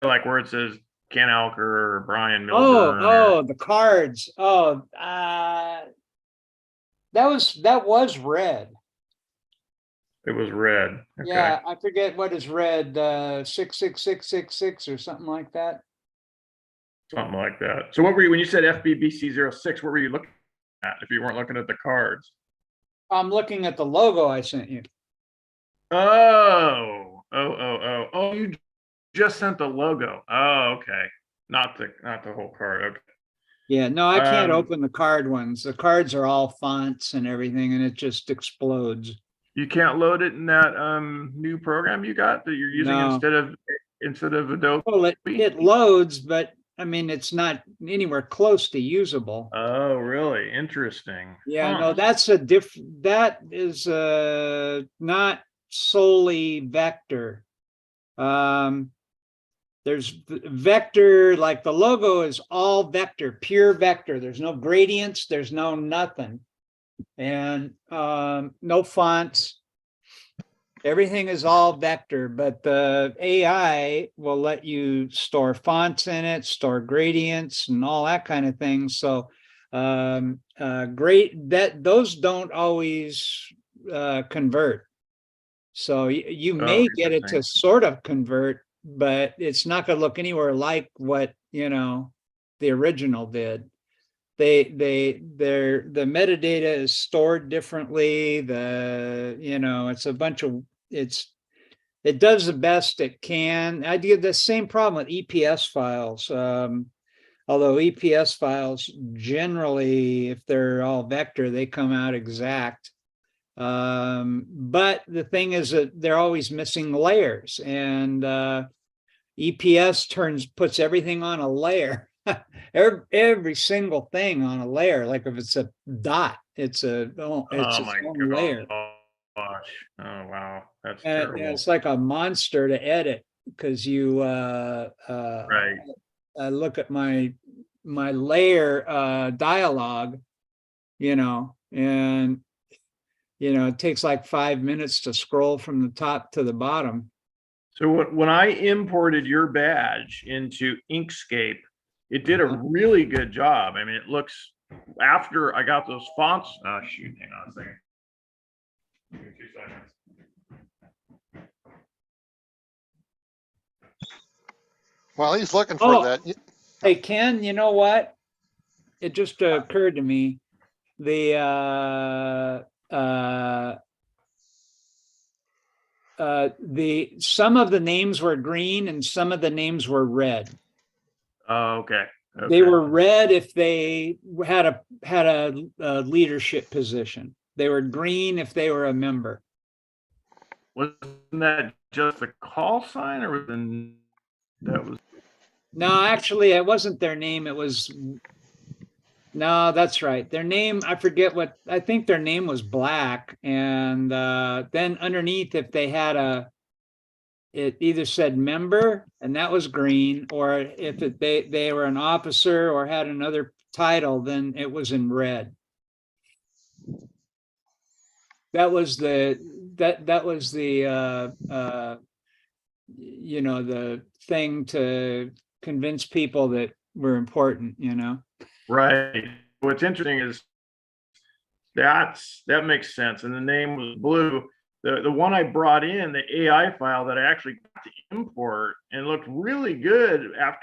like where it says Ken Alker or Brian Oh, Milburn. oh, the cards. Oh, that was red. It was red. Okay. Yeah, I forget what is red, 66666 or something like that. Something like that. So what were you, when you said FBBC06, what were you looking at if you weren't looking at the cards? I'm looking at the logo I sent you. Oh, you just sent the logo. Oh, okay. Not the whole card. Okay. Yeah, no, I can't open the card ones. The cards are all fonts and everything, and it just explodes. You can't load it in that new program you got that you're using No. instead of Adobe? Well, it loads, but I mean, it's not anywhere close to usable. Oh, really? Interesting. Yeah, Huh. no, that is not solely vector. There's vector, like the logo is all vector, pure vector. There's no gradients, there's no nothing. And no fonts. Everything is all vector, but the AI will let you store fonts in it, store gradients and all that kind of thing. So those don't always convert. So you may get it to sort of convert, but it's not going to look anywhere like what, the original did. The metadata is stored differently. It's a bunch of, it does the best it can. I get the same problem with EPS files. Although EPS files generally, if they're all vector, they come out exact. But the thing is that they're always missing layers, and EPS puts everything on a layer. every single thing on a layer. Like if it's a dot, it's its own layer. Gosh. Oh wow, that's And terrible. it's like a monster to edit because you right. I look at my layer dialogue, and it takes like 5 minutes to scroll from the top to the bottom. So when I imported your badge into Inkscape, it did a really good job. I mean, it looks, after I got those fonts, shoot, hang on a second. Give me 2 seconds. While he's looking for that. Hey, Ken, you know what? It just occurred to me. Some of the names were green and some of the names were red. Oh, okay. They were red if they had a leadership position. They were green if they were a member. Wasn't that just the call sign, or that was? No, actually, it wasn't their name. It was. No, that's right. Their name, I forget what. I think their name was black, and then underneath, if they had it either said member, and that was green, or if they were an officer or had another title, then it was in red. That was the the thing to convince people that we're important, Right. What's interesting is that makes sense. And the name was blue. The one I brought in, the AI file that I actually got to import and looked really good after